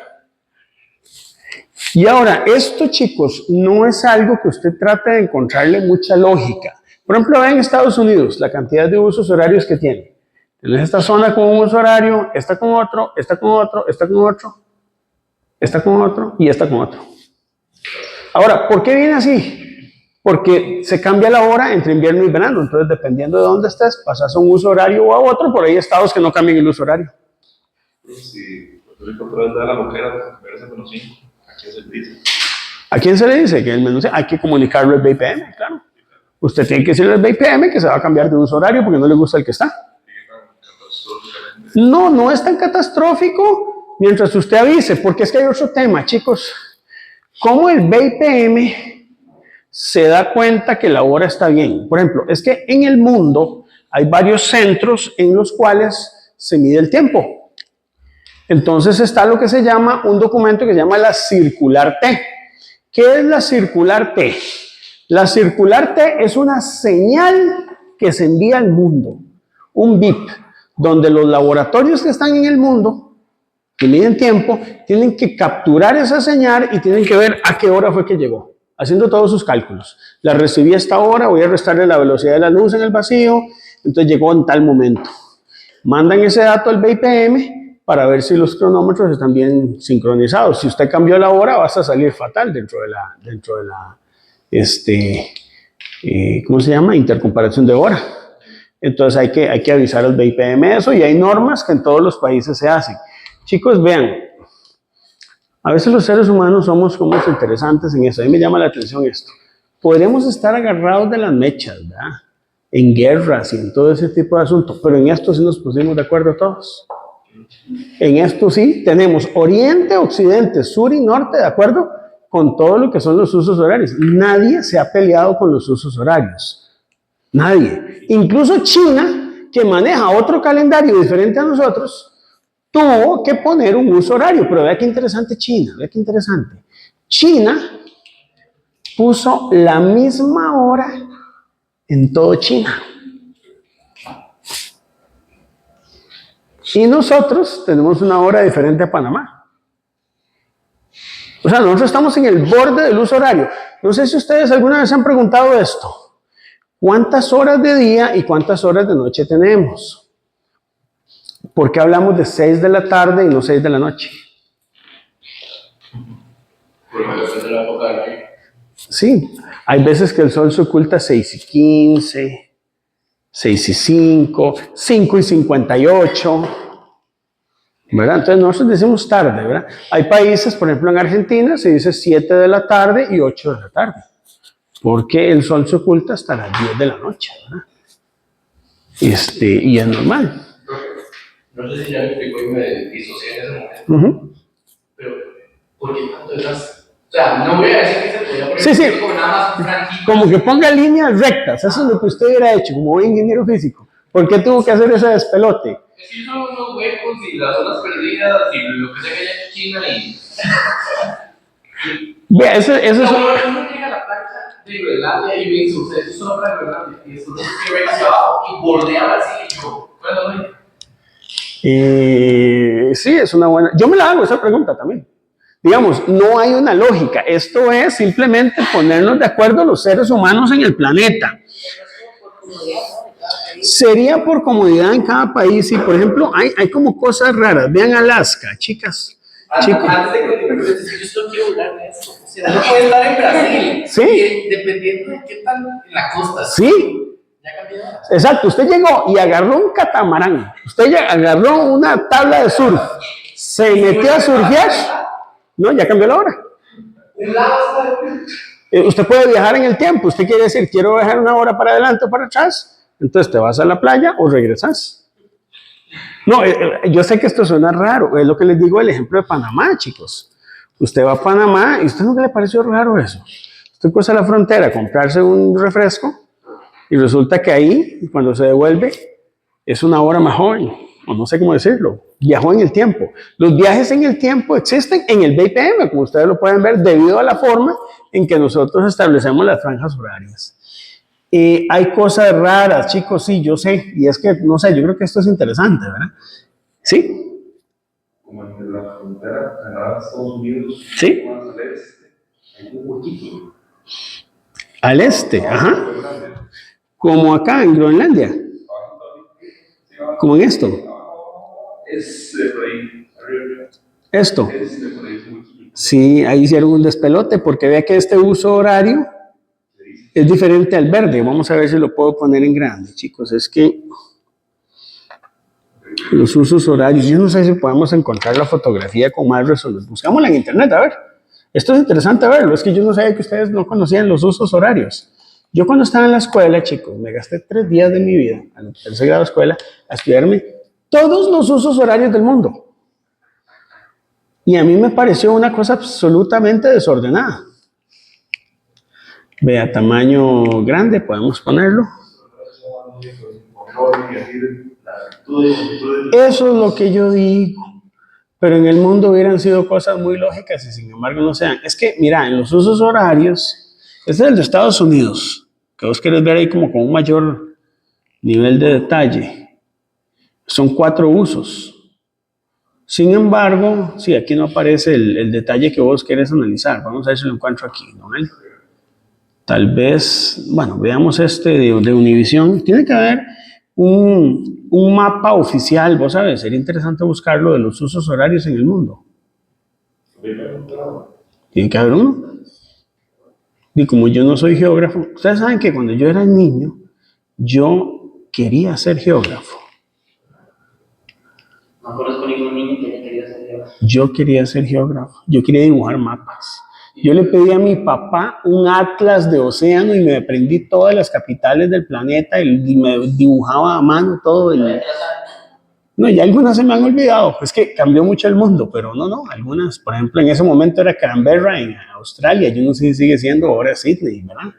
Y ahora, esto, chicos, no es algo que usted trate de encontrarle mucha lógica. Por ejemplo, vean en Estados Unidos la cantidad de usos horarios que tiene. Tienes esta zona con un uso horario, esta con otro, esta con otro, esta con otro, esta con otro y esta con otro. Ahora, ¿por qué viene así? Porque se cambia la hora entre invierno y verano. Entonces, dependiendo de dónde estés, pasas a un uso horario o a otro. Por ahí hay estados que no cambian el uso horario. Si Puerto Rico otra vez da la loquera de cambiar ese menos 5, ¿a quién se le dice? ¿A quién se le dice que el menú? Hay que comunicarlo al BPM, claro. Usted tiene que decirle al BPM que se va a cambiar de uso horario porque no le gusta el que está. No, no es tan catastrófico mientras usted avise, porque es que hay otro tema, chicos. ¿Cómo el BPM se da cuenta que la hora está bien? Por ejemplo, es que en el mundo hay varios centros en los cuales se mide el tiempo. Entonces está lo que se llama un documento que se llama la circular T. ¿Qué es la circular T? La circular T es una señal que se envía al mundo, un BIP, donde los laboratorios que están en el mundo, que miden tiempo, tienen que capturar esa señal y tienen que ver a qué hora fue que llegó, haciendo todos sus cálculos. La recibí a esta hora, voy a restarle la velocidad de la luz en el vacío, entonces llegó en tal momento. Mandan ese dato al BPM para ver si los cronómetros están bien sincronizados. Si usted cambió la hora, vas a salir fatal dentro de la ¿cómo se llama? Intercomparación de hora. Entonces hay que avisar al BPM eso y hay normas que en todos los países se hacen. Chicos, vean, a veces los seres humanos somos como interesantes en eso. A mí me llama la atención esto. Podríamos estar agarrados de las mechas, ¿verdad? En guerras y en todo ese tipo de asuntos, pero en esto sí nos pusimos de acuerdo todos. En esto sí tenemos oriente, occidente, sur y norte de acuerdo con todo lo que son los usos horarios. Nadie se ha peleado con los usos horarios. Nadie. Incluso China, que maneja otro calendario diferente a nosotros, tuvo que poner un uso horario. Pero vea qué interesante China, vea qué interesante. China puso la misma hora en todo China. Y nosotros tenemos una hora diferente a Panamá. O sea, nosotros estamos en el borde del uso horario. No sé si ustedes alguna vez han preguntado esto. ¿Cuántas horas de día y cuántas horas de noche tenemos? ¿Por qué hablamos de 6 de la tarde y no 6 de la noche? Porque depende de la época del año. Sí, hay veces que el sol se oculta 6:15, 6:05, 5:58. ¿Verdad? Entonces nosotros decimos tarde, ¿verdad? Hay países, por ejemplo en Argentina, se dice 7 de la tarde y 8 de la tarde. Porque el sol se oculta hasta las 10 de la noche, ¿verdad? Y es normal. No sé si ya me explicó y me disocié en ese momento. Pero, ¿por qué tanto esas? O sea, no voy a decir que se podía poner Sí. como nada más un franquito. Como que ponga líneas rectas, eso es lo que usted hubiera hecho, como buen ingeniero físico. ¿Por qué tuvo que hacer ese despelote? Es que hizo unos huecos y las zonas perdidas y lo que sea que haya hecho China y... Vea, eso es... Uno llega a la plancha de Groenlandia y ve eso, o sea, eso es solo para Groenlandia y eso no es que venga hacia abajo y bordea Brasil y yo, bueno, sí, es una buena... Yo me la hago esa pregunta también. Digamos, no hay una lógica. Esto es simplemente ponernos de acuerdo los seres humanos en el planeta. Sería por comodidad en cada país y, por ejemplo, hay como cosas raras. Vean Alaska, chicas. Chicos. Antes de continuar, yo solo quiero hablar de esto. O sea, no puede estar en Brasil. Sí. Y dependiendo de qué tan en la costa. Sí. Ya cambió. Exacto. Usted llegó y agarró un catamarán. Usted ya agarró una tabla de surf. Se metió a surfear. No, ya cambió la hora. Un lado está... Usted puede viajar en el tiempo. Usted quiere decir, quiero viajar una hora para adelante o para atrás. Entonces te vas a la playa o regresas. No, yo sé que esto suena raro. Es lo que les digo el ejemplo de Panamá, chicos. Usted va a Panamá y ¿a usted no le pareció raro eso? Usted cruza la frontera a comprarse un refresco Y resulta que ahí, cuando se devuelve, es una hora más joven, o no sé cómo decirlo, viajó en el tiempo. Los viajes en el tiempo existen en el BPM, como ustedes lo pueden ver, debido a la forma en que nosotros establecemos las franjas horarias. Hay cosas raras, chicos, sí, yo sé, y es que, no sé, yo creo que esto es interesante, ¿verdad? ¿Sí? Como en la frontera Canadá-Estados Unidos, Sí. más al este, hay un huequito. Al este, ajá. Groenlandia. Como acá en Groenlandia, como en esto, Es por ahí, arriba. esto. Es por ahí, es un huequito. Sí, ahí hicieron un despelote porque vea que este uso horario es diferente al verde. Vamos a ver si lo puedo poner en grande, chicos. Es que los usos horarios, yo no sé si podemos encontrar la fotografía con más resolución. Buscámosla en internet, a ver. Esto es interesante verlo. Es que yo no sabía que ustedes no conocían los usos horarios. Yo cuando estaba en la escuela, chicos, me gasté 3 días de mi vida, al tercer grado de escuela, a estudiarme todos los usos horarios del mundo. Y a mí me pareció una cosa absolutamente desordenada. Vea, tamaño grande, podemos ponerlo. Eso es lo que yo digo. Pero en el mundo hubieran sido cosas muy lógicas y sin embargo no sean. Es que, mira, en los usos horarios, este es el de Estados Unidos, que vos querés ver ahí como con un mayor nivel de detalle. Son 4 usos. Sin embargo, sí, aquí no aparece el detalle que vos querés analizar. Vamos a ver si lo encuentro aquí, ¿no? Tal vez, bueno, veamos este de Univision. Tiene que haber un mapa oficial, vos sabes, sería interesante buscarlo de los usos horarios en el mundo. Tiene que haber uno. Y como yo no soy geógrafo, ustedes saben que cuando yo era niño, yo quería ser geógrafo. No conozco ningún niño que haya querido ser geógrafo. Yo quería ser geógrafo, yo quería dibujar mapas. Yo le pedí a mi papá un atlas de océano y me aprendí todas las capitales del planeta y me dibujaba a mano todo. No, ya algunas se me han olvidado, es que cambió mucho el mundo, pero no, algunas, por ejemplo, en ese momento era Canberra en Australia, yo no sé si sigue siendo ahora Sydney, ¿verdad?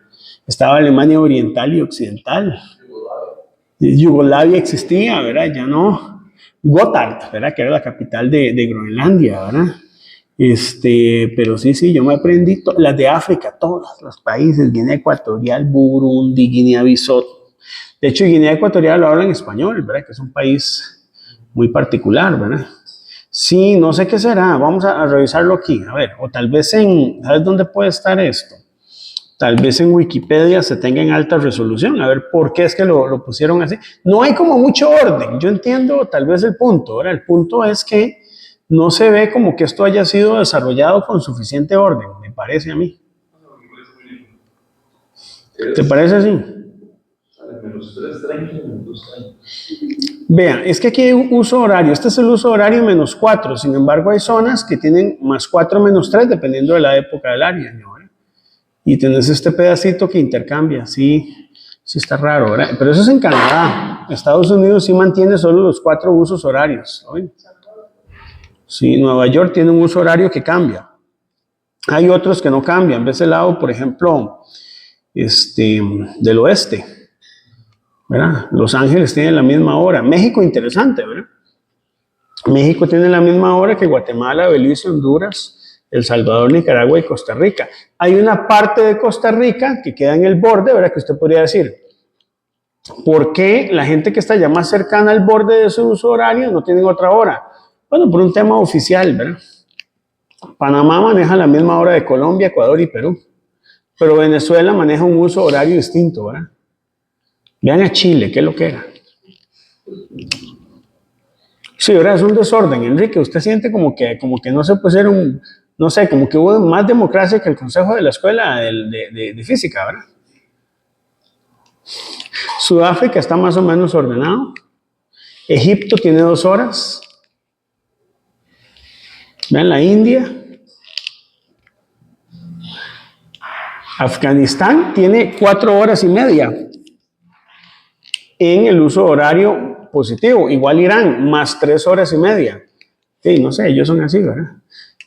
Estaba Alemania Oriental y Occidental. Yugoslavia existía, ¿verdad? Ya no. Gotthard, ¿verdad? Que era la capital de Groenlandia, ¿verdad? Pero sí, yo me aprendí las de África, todos los países, Guinea Ecuatorial, Burundi, Guinea-Bissau. De hecho, Guinea Ecuatorial lo habla en español, ¿verdad? Que es un país muy particular, ¿verdad? Sí, no sé qué será, vamos a revisarlo aquí, a ver, o tal vez ¿sabes dónde puede estar esto? Tal vez en Wikipedia se tenga en alta resolución, a ver por qué es que lo pusieron así. No hay como mucho orden, yo entiendo tal vez el punto, ¿verdad? El punto es que no se ve como que esto haya sido desarrollado con suficiente orden, me parece a mí. ¿Te parece así? Menos 3:30, menos 2:30. Vean, es que aquí hay un uso horario, este es el uso horario -4, sin embargo hay zonas que tienen +4, -3, dependiendo de la época del año, ¿no? Y tenés este pedacito que intercambia, sí está raro, ¿verdad? Pero eso es en Canadá. Estados Unidos sí mantiene solo los 4 usos horarios, ¿no? Sí, Nueva York tiene un uso horario que cambia. Hay otros que no cambian. Ves el lado, por ejemplo, del oeste, ¿verdad? Los Ángeles tienen la misma hora. México, interesante, ¿verdad? México tiene la misma hora que Guatemala, Belice, Honduras, El Salvador, Nicaragua y Costa Rica. Hay una parte de Costa Rica que queda en el borde, ¿verdad? Que usted podría decir, ¿por qué la gente que está ya más cercana al borde de su uso horario no tienen otra hora? Bueno, por un tema oficial, ¿verdad? Panamá maneja la misma hora de Colombia, Ecuador y Perú, pero Venezuela maneja un uso horario distinto, ¿verdad? Vean a Chile, ¿qué es lo que era? Sí, ¿verdad? Es un desorden, Enrique. Usted siente como que no se puede ser no sé, como que hubo más democracia que el consejo de la escuela de física, ¿verdad? Sudáfrica está más o menos ordenado. Egipto tiene 2 horas. Vean la India. Afganistán tiene 4 horas y media en el uso horario positivo. Igual Irán, más 3 horas y media. Sí, no sé, ellos son así, ¿verdad?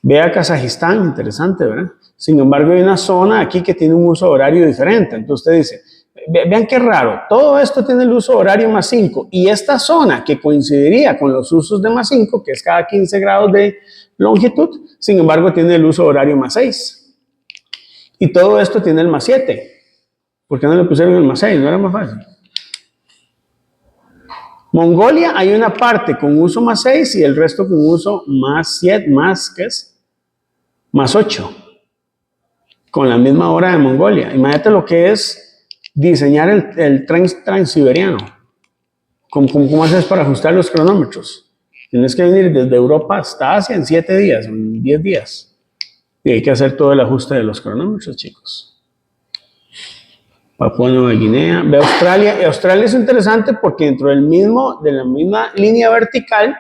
Vea Kazajistán, interesante, ¿verdad? Sin embargo, hay una zona aquí que tiene un uso horario diferente. Entonces usted dice, Vean qué raro, todo esto tiene el uso horario más 5 y esta zona que coincidiría con los usos de más 5, que es cada 15 grados de longitud, sin embargo tiene el uso horario más 6. Y todo esto tiene el más 7. ¿Por qué no le pusieron el más 6? ¿No era más fácil? Mongolia hay una parte con uso más 6 y el resto con uso más 7, ¿qué es? Más 8. Con la misma hora de Mongolia. Imagínate lo que es diseñar el tren transiberiano. ¿Cómo haces para ajustar los cronómetros? Tienes que venir desde Europa hasta Asia en 7 días, en 10 días. Y hay que hacer todo el ajuste de los cronómetros, chicos. Papúa Nueva Guinea, ve Australia. Australia es interesante porque dentro de la misma línea vertical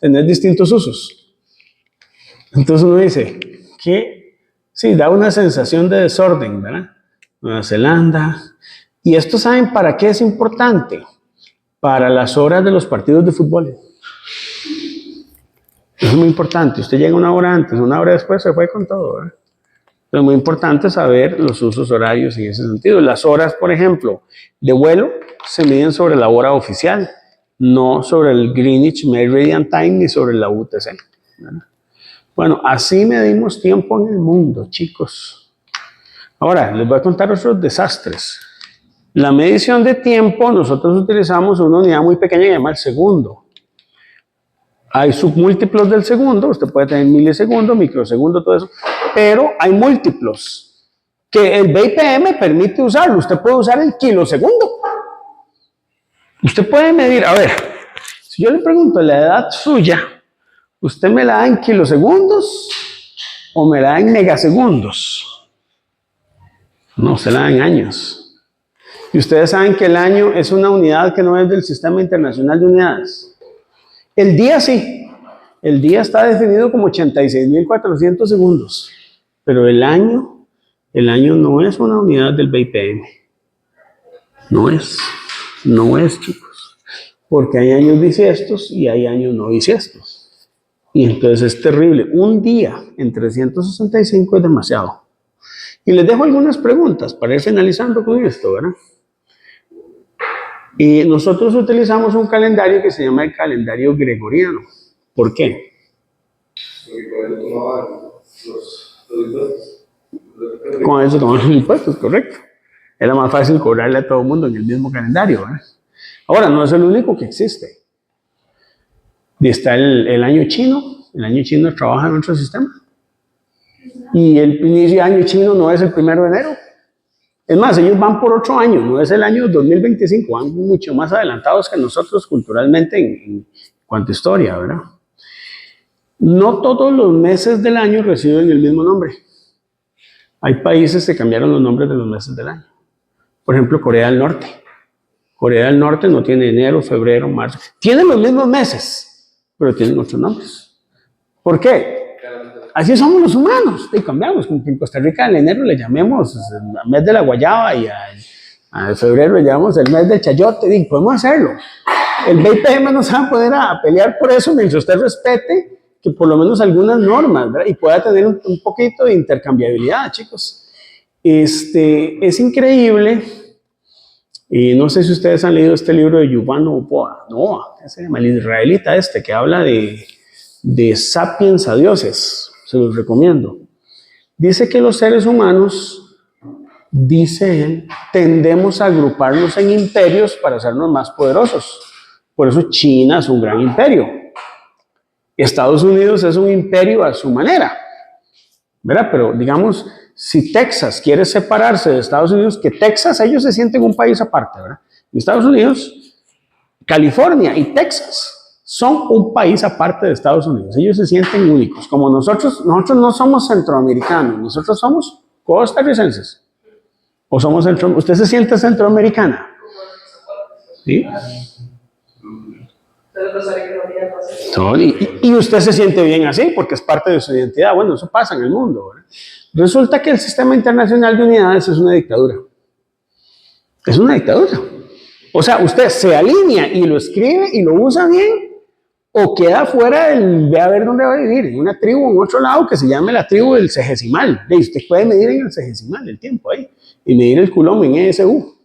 tenés distintos usos. Entonces uno dice, ¿qué? Sí, da una sensación de desorden, ¿verdad? Nueva Zelanda. Y esto, ¿saben para qué es importante? Para las horas de los partidos de fútbol. Es muy importante. Usted llega una hora antes, una hora después, se fue con todo, ¿verdad? Es muy importante saber los usos horarios en ese sentido. Las horas, por ejemplo, de vuelo se miden sobre la hora oficial, no sobre el Greenwich Meridian Time ni sobre la UTC, ¿verdad? Bueno, así medimos tiempo en el mundo, chicos. Ahora, les voy a contar otros desastres. La medición de tiempo, nosotros utilizamos una unidad muy pequeña llamada el segundo. Hay submúltiplos del segundo, usted puede tener milisegundo, microsegundo, todo eso, pero hay múltiplos que el BPM permite usarlo. Usted puede usar el kilosegundo. Usted puede medir, a ver, si yo le pregunto la edad suya, ¿usted me la da en kilosegundos o me la da en megasegundos? No, se la da en años. Y ustedes saben que el año es una unidad que no es del Sistema Internacional de Unidades. El día sí. El día está definido como 86.400 segundos. Pero el año no es una unidad del BPM. No es, chicos. Porque hay años bisiestos y hay años no bisiestos. Y entonces es terrible. Un día en 365 es demasiado. Y les dejo algunas preguntas para ir finalizando con esto, ¿verdad? Y nosotros utilizamos un calendario que se llama el calendario gregoriano. ¿Por qué? Con eso tomaban los impuestos, correcto. Era más fácil cobrarle a todo el mundo en el mismo calendario, ¿verdad? Ahora, no es el único que existe. Y está el año chino. El año chino trabaja en nuestro sistema. Y el inicio de año chino no es el 1 de enero. Es más, ellos van por otro año, no es el año 2025, van mucho más adelantados que nosotros culturalmente en cuanto a historia, ¿verdad? No todos los meses del año reciben el mismo nombre. Hay países que cambiaron los nombres de los meses del año. Por ejemplo, Corea del Norte. Corea del Norte no tiene enero, febrero, marzo. Tienen los mismos meses, pero tienen otros nombres. ¿Por qué? Así somos los humanos, y cambiamos, como que en Costa Rica en enero le llamemos el mes de la guayaba y a febrero le llamamos el mes del chayote, y podemos hacerlo. El BPM no se va a poder pelear por eso mientras usted respete que por lo menos algunas normas, ¿verdad? Y pueda tener un poquito de intercambiabilidad, chicos. Es increíble, y no sé si ustedes han leído este libro de Yuval Noah, se llama el israelita que habla de sapiens a dioses. Se los recomiendo. Dice que los seres humanos, dice él, tendemos a agruparnos en imperios para hacernos más poderosos. Por eso China es un gran imperio. Estados Unidos es un imperio a su manera, ¿verdad? Pero digamos, si Texas quiere separarse de Estados Unidos, que Texas ellos se sienten un país aparte, ¿verdad? En Estados Unidos, California y Texas son un país aparte de Estados Unidos. Ellos se sienten únicos. Como nosotros no somos centroamericanos, nosotros somos costarricenses. ¿O somos ¿Usted se siente centroamericana? ¿Sí? Y usted se siente bien así porque es parte de su identidad. Bueno, eso pasa en el mundo, ¿verdad? Resulta que el Sistema Internacional de Unidades es una dictadura. Es una dictadura. O sea, usted se alinea y lo escribe y lo usa bien, o queda fuera ve a ver dónde va a vivir, en una tribu en otro lado que se llame la tribu del sexagesimal. Y usted puede medir en el sexagesimal el tiempo ahí, y medir el culón en ESU.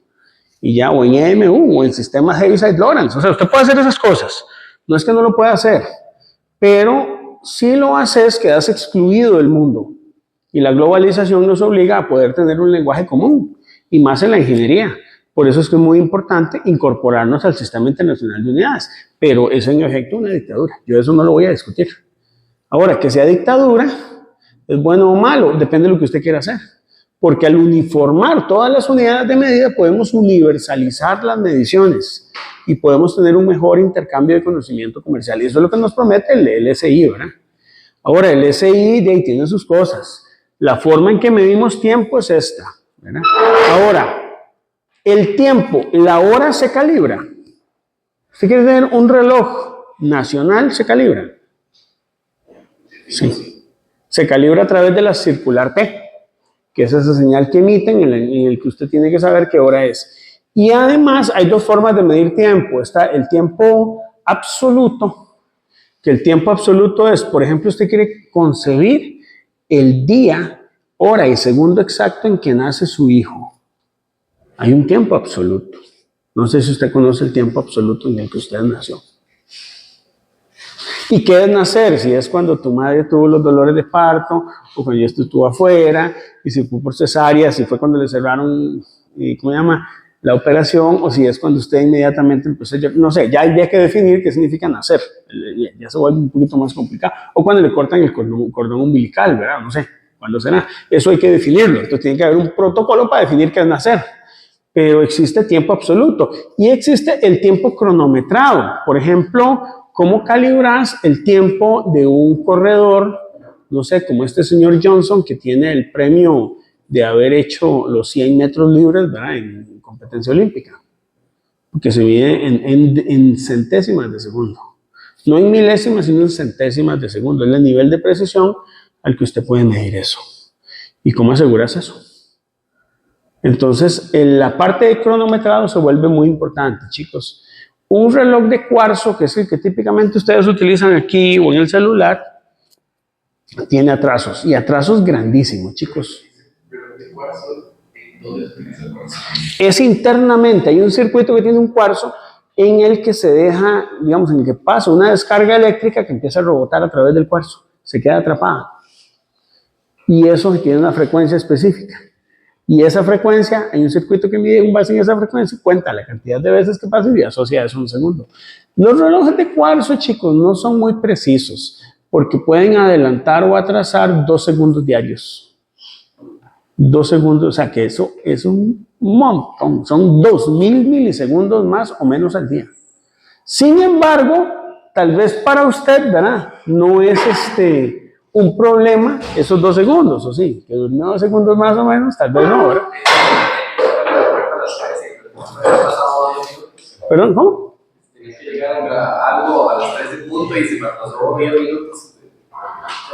y ya, o en EMU, o en sistemas Heaviside-Lorentz. O sea, usted puede hacer esas cosas. No es que no lo pueda hacer, pero si lo haces, quedas excluido del mundo. Y la globalización nos obliga a poder tener un lenguaje común, y más en la ingeniería. Por eso es que es muy importante incorporarnos al Sistema Internacional de Unidades. Pero es en efecto una dictadura. Yo eso no lo voy a discutir. Ahora, que sea dictadura, ¿es bueno o malo? Depende de lo que usted quiera hacer. Porque al uniformar todas las unidades de medida, podemos universalizar las mediciones y podemos tener un mejor intercambio de conocimiento comercial. Y eso es lo que nos promete el SI, ¿verdad? Ahora, el SI de ahí tiene sus cosas. La forma en que medimos tiempo es esta, ¿verdad? Ahora, el tiempo, la hora se calibra. ¿Usted quiere tener un reloj nacional? ¿Se calibra? Sí. Se calibra a través de la circular P, que es esa señal que emiten en el que usted tiene que saber qué hora es. Y además hay dos formas de medir tiempo. Está el tiempo absoluto, que el tiempo absoluto es, por ejemplo, usted quiere concebir el día, hora y segundo exacto en que nace su hijo. Hay un tiempo absoluto. No sé si usted conoce el tiempo absoluto en el que usted nació. ¿Y qué es nacer? Si es cuando tu madre tuvo los dolores de parto, o cuando ya estuvo afuera, y si fue por cesárea, si fue cuando le cerraron, ¿cómo se llama?, la operación, o si es cuando usted inmediatamente empezó, no sé, ya hay que definir qué significa nacer. Ya se vuelve un poquito más complicado. O cuando le cortan el cordón umbilical, ¿verdad? No sé, ¿cuándo será? Eso hay que definirlo. Entonces tiene que haber un protocolo para definir qué es nacer. Pero existe tiempo absoluto y existe el tiempo cronometrado. Por ejemplo, ¿cómo calibras el tiempo de un corredor? No sé, como este señor Johnson, que tiene el premio de haber hecho los 100 metros libres, ¿verdad?, en competencia olímpica. Porque se mide en centésimas de segundo. No en milésimas, sino en centésimas de segundo. Es el nivel de precisión al que usted puede medir eso. ¿Y cómo aseguras eso? Entonces, la parte de cronometrado se vuelve muy importante, chicos. Un reloj de cuarzo, que es el que típicamente ustedes utilizan aquí o en el celular, tiene atrasos, y atrasos grandísimos, chicos. Es internamente, hay un circuito que tiene un cuarzo en el que se deja, digamos, en el que pasa una descarga eléctrica que empieza a rebotar a través del cuarzo, se queda atrapada. Y eso tiene una frecuencia específica. Y esa frecuencia, hay un circuito que mide un base en esa frecuencia, cuenta la cantidad de veces que pasa y asocia eso a un segundo. Los relojes de cuarzo, chicos, no son muy precisos, porque pueden adelantar o atrasar 2 segundos diarios. 2 segundos, o sea que eso es un montón, son 2000 milisegundos más o menos al día. Sin embargo, tal vez para usted, ¿verdad?, no es un problema esos 2 segundos, o sí, que duren 2 segundos más o menos, tal vez no, ¿verdad? ¿Perdón? ¿Cómo? Tenía que llegar a algo a las 3 de punto y se me atrasó 10 minutos.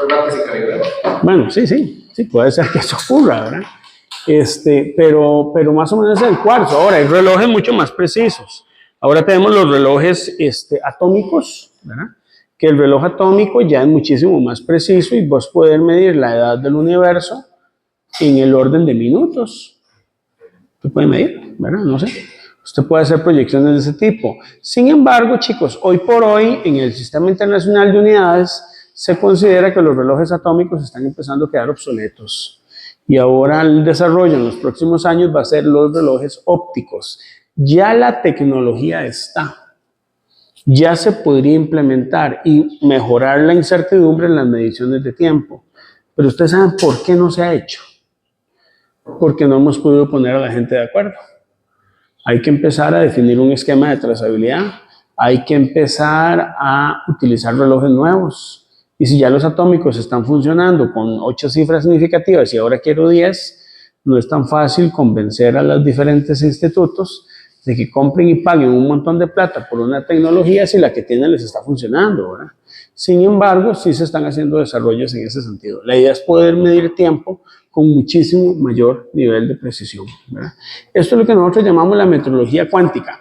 ¿Verdad que se calibró? Bueno, sí, puede ser que eso ocurra, ¿verdad? Pero más o menos es el cuarzo. Ahora, hay relojes mucho más precisos. Ahora tenemos los relojes atómicos, ¿verdad? Que el reloj atómico ya es muchísimo más preciso y vos podés medir la edad del universo en el orden de minutos. Usted puede medir, ¿verdad? No sé. Usted puede hacer proyecciones de ese tipo. Sin embargo, chicos, hoy por hoy en el Sistema Internacional de Unidades se considera que los relojes atómicos están empezando a quedar obsoletos. Y ahora el desarrollo en los próximos años va a ser los relojes ópticos. Ya la tecnología está. Ya se podría implementar y mejorar la incertidumbre en las mediciones de tiempo. Pero ustedes saben por qué no se ha hecho. Porque no hemos podido poner a la gente de acuerdo. Hay que empezar a definir un esquema de trazabilidad. Hay que empezar a utilizar relojes nuevos. Y si ya los atómicos están funcionando con 8 cifras significativas y ahora quiero 10, no es tan fácil convencer a los diferentes institutos de que compren y paguen un montón de plata por una tecnología si la que tienen les está funcionando, ¿verdad? Sin embargo, sí se están haciendo desarrollos en ese sentido. La idea es poder medir tiempo con muchísimo mayor nivel de precisión, ¿verdad? Esto es lo que nosotros llamamos la metrología cuántica.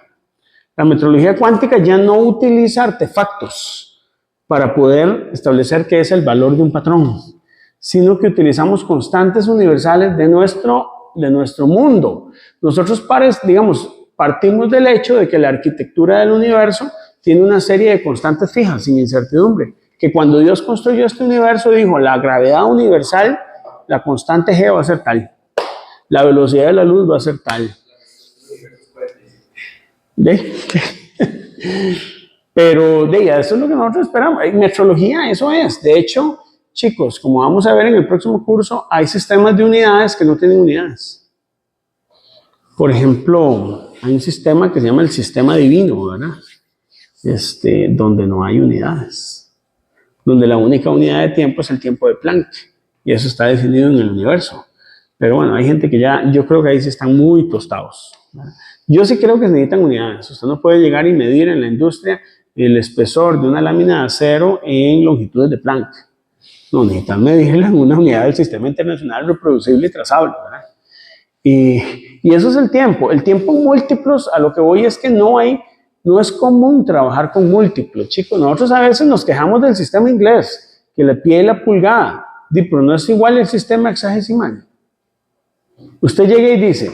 La metrología cuántica ya no utiliza artefactos para poder establecer qué es el valor de un patrón, sino que utilizamos constantes universales de nuestro mundo. Nosotros digamos, partimos del hecho de que la arquitectura del universo tiene una serie de constantes fijas, sin incertidumbre. Que cuando Dios construyó este universo, dijo, la gravedad universal, la constante G va a ser tal. La velocidad de la luz va a ser tal. ¿De? Pero eso es lo que nosotros esperamos. En metrología eso es. De hecho, chicos, como vamos a ver en el próximo curso, hay sistemas de unidades que no tienen unidades. Por ejemplo, hay un sistema que se llama el sistema divino, ¿verdad? Donde no hay unidades. Donde la única unidad de tiempo es el tiempo de Planck. Y eso está definido en el universo. Pero bueno, hay gente que yo creo que ahí sí están muy tostados, ¿verdad? Yo sí creo que se necesitan unidades. Usted no puede llegar y medir en la industria el espesor de una lámina de acero en longitudes de Planck. No, necesitan medirla en una unidad del Sistema Internacional reproducible y trazable, ¿verdad? Y eso es el tiempo. El tiempo en múltiplos, a lo que voy es que no es común trabajar con múltiplos, chicos. Nosotros a veces nos quejamos del sistema inglés, que le pide la pulgada, pero no es igual el sistema hexagesimal. Usted llega y dice,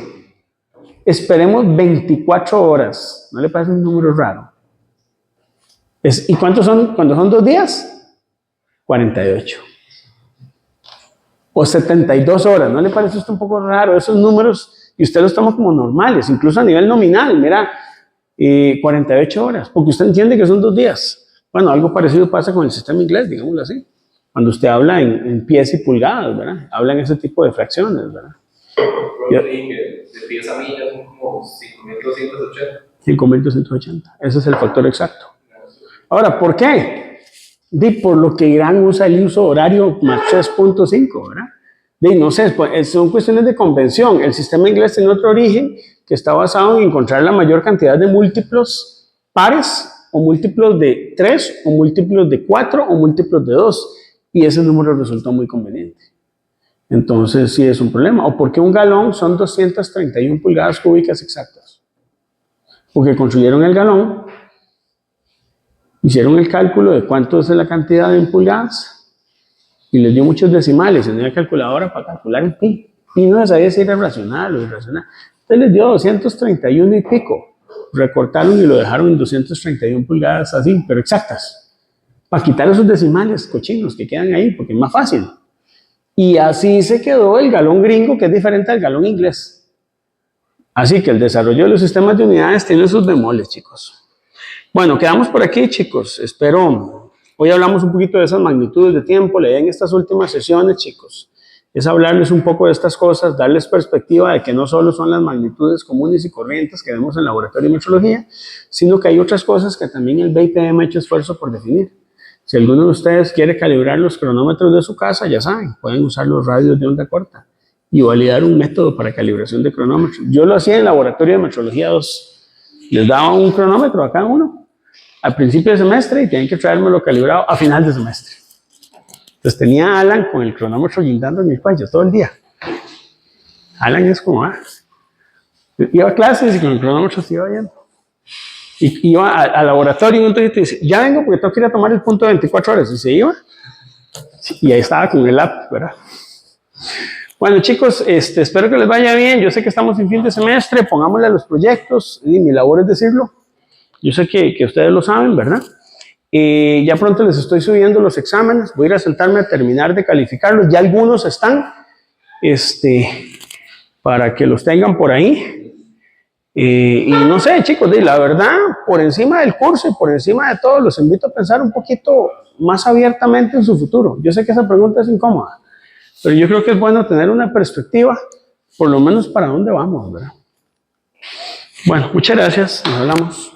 esperemos 24 horas. ¿No le parece un número raro? ¿Y cuántos son cuando son 2 días? 48. O 72 horas. ¿No le parece esto un poco raro? Esos números, y usted los toma como normales, incluso a nivel nominal. Mira, 48 horas, porque usted entiende que son 2 días. Bueno, algo parecido pasa con el sistema inglés, digámoslo así. Cuando usted habla en pies y pulgadas, ¿verdad? Habla en ese tipo de fracciones, ¿verdad? De pies a millas son como 5.280. 5.280. Ese es el factor exacto. Ahora, ¿por qué? Por lo que Irán usa el uso horario más 3.5, ¿verdad? No sé, son cuestiones de convención. El sistema inglés tiene otro origen que está basado en encontrar la mayor cantidad de múltiplos pares, o múltiplos de 3, o múltiplos de 4, o múltiplos de 2. Y ese número resultó muy conveniente. Entonces, sí es un problema. ¿O por qué un galón son 231 pulgadas cúbicas exactas? Porque construyeron el galón, hicieron el cálculo de cuánto es la cantidad en pulgadas y les dio muchos decimales. Tenía una calculadora para calcular el pi. Pi no sabía si era racional o irracional. Entonces les dio 231 y pico. Recortaron y lo dejaron en 231 pulgadas así, pero exactas. Para quitar esos decimales cochinos que quedan ahí, porque es más fácil. Y así se quedó el galón gringo, que es diferente al galón inglés. Así que el desarrollo de los sistemas de unidades tiene sus bemoles, chicos. Bueno, quedamos por aquí, chicos. Espero, hoy hablamos un poquito de esas magnitudes de tiempo. La idea en estas últimas sesiones, chicos, es hablarles un poco de estas cosas, darles perspectiva de que no solo son las magnitudes comunes y corrientes que vemos en el laboratorio de metrología, sino que hay otras cosas que también el BIPM ha hecho esfuerzo por definir. Si alguno de ustedes quiere calibrar los cronómetros de su casa, ya saben, pueden usar los radios de onda corta y validar un método para calibración de cronómetros. Yo lo hacía en el laboratorio de metrología 2. Les daba un cronómetro a cada uno al principio de semestre y tenían que traérmelo calibrado a final de semestre. Entonces tenía a Alan con el cronómetro guindando en mis cuellos todo el día. Alan es como, iba a clases y con el cronómetro se iba yendo. Y iba al laboratorio y entonces te dice, ya vengo porque tengo que ir a tomar el punto de 24 horas. Y se iba. Y ahí estaba con el app, ¿verdad? Bueno, chicos, espero que les vaya bien. Yo sé que estamos en fin de semestre. Pongámosle a los proyectos. Y mi labor es decirlo. Yo sé que ustedes lo saben, ¿verdad? Ya pronto les estoy subiendo los exámenes. Voy a ir a sentarme a terminar de calificarlos. Ya algunos están. Para que los tengan por ahí. Y no sé, chicos, la verdad, por encima del curso y por encima de todo, los invito a pensar un poquito más abiertamente en su futuro. Yo sé que esa pregunta es incómoda, pero yo creo que es bueno tener una perspectiva, por lo menos para dónde vamos, ¿verdad? Bueno, muchas gracias, nos hablamos.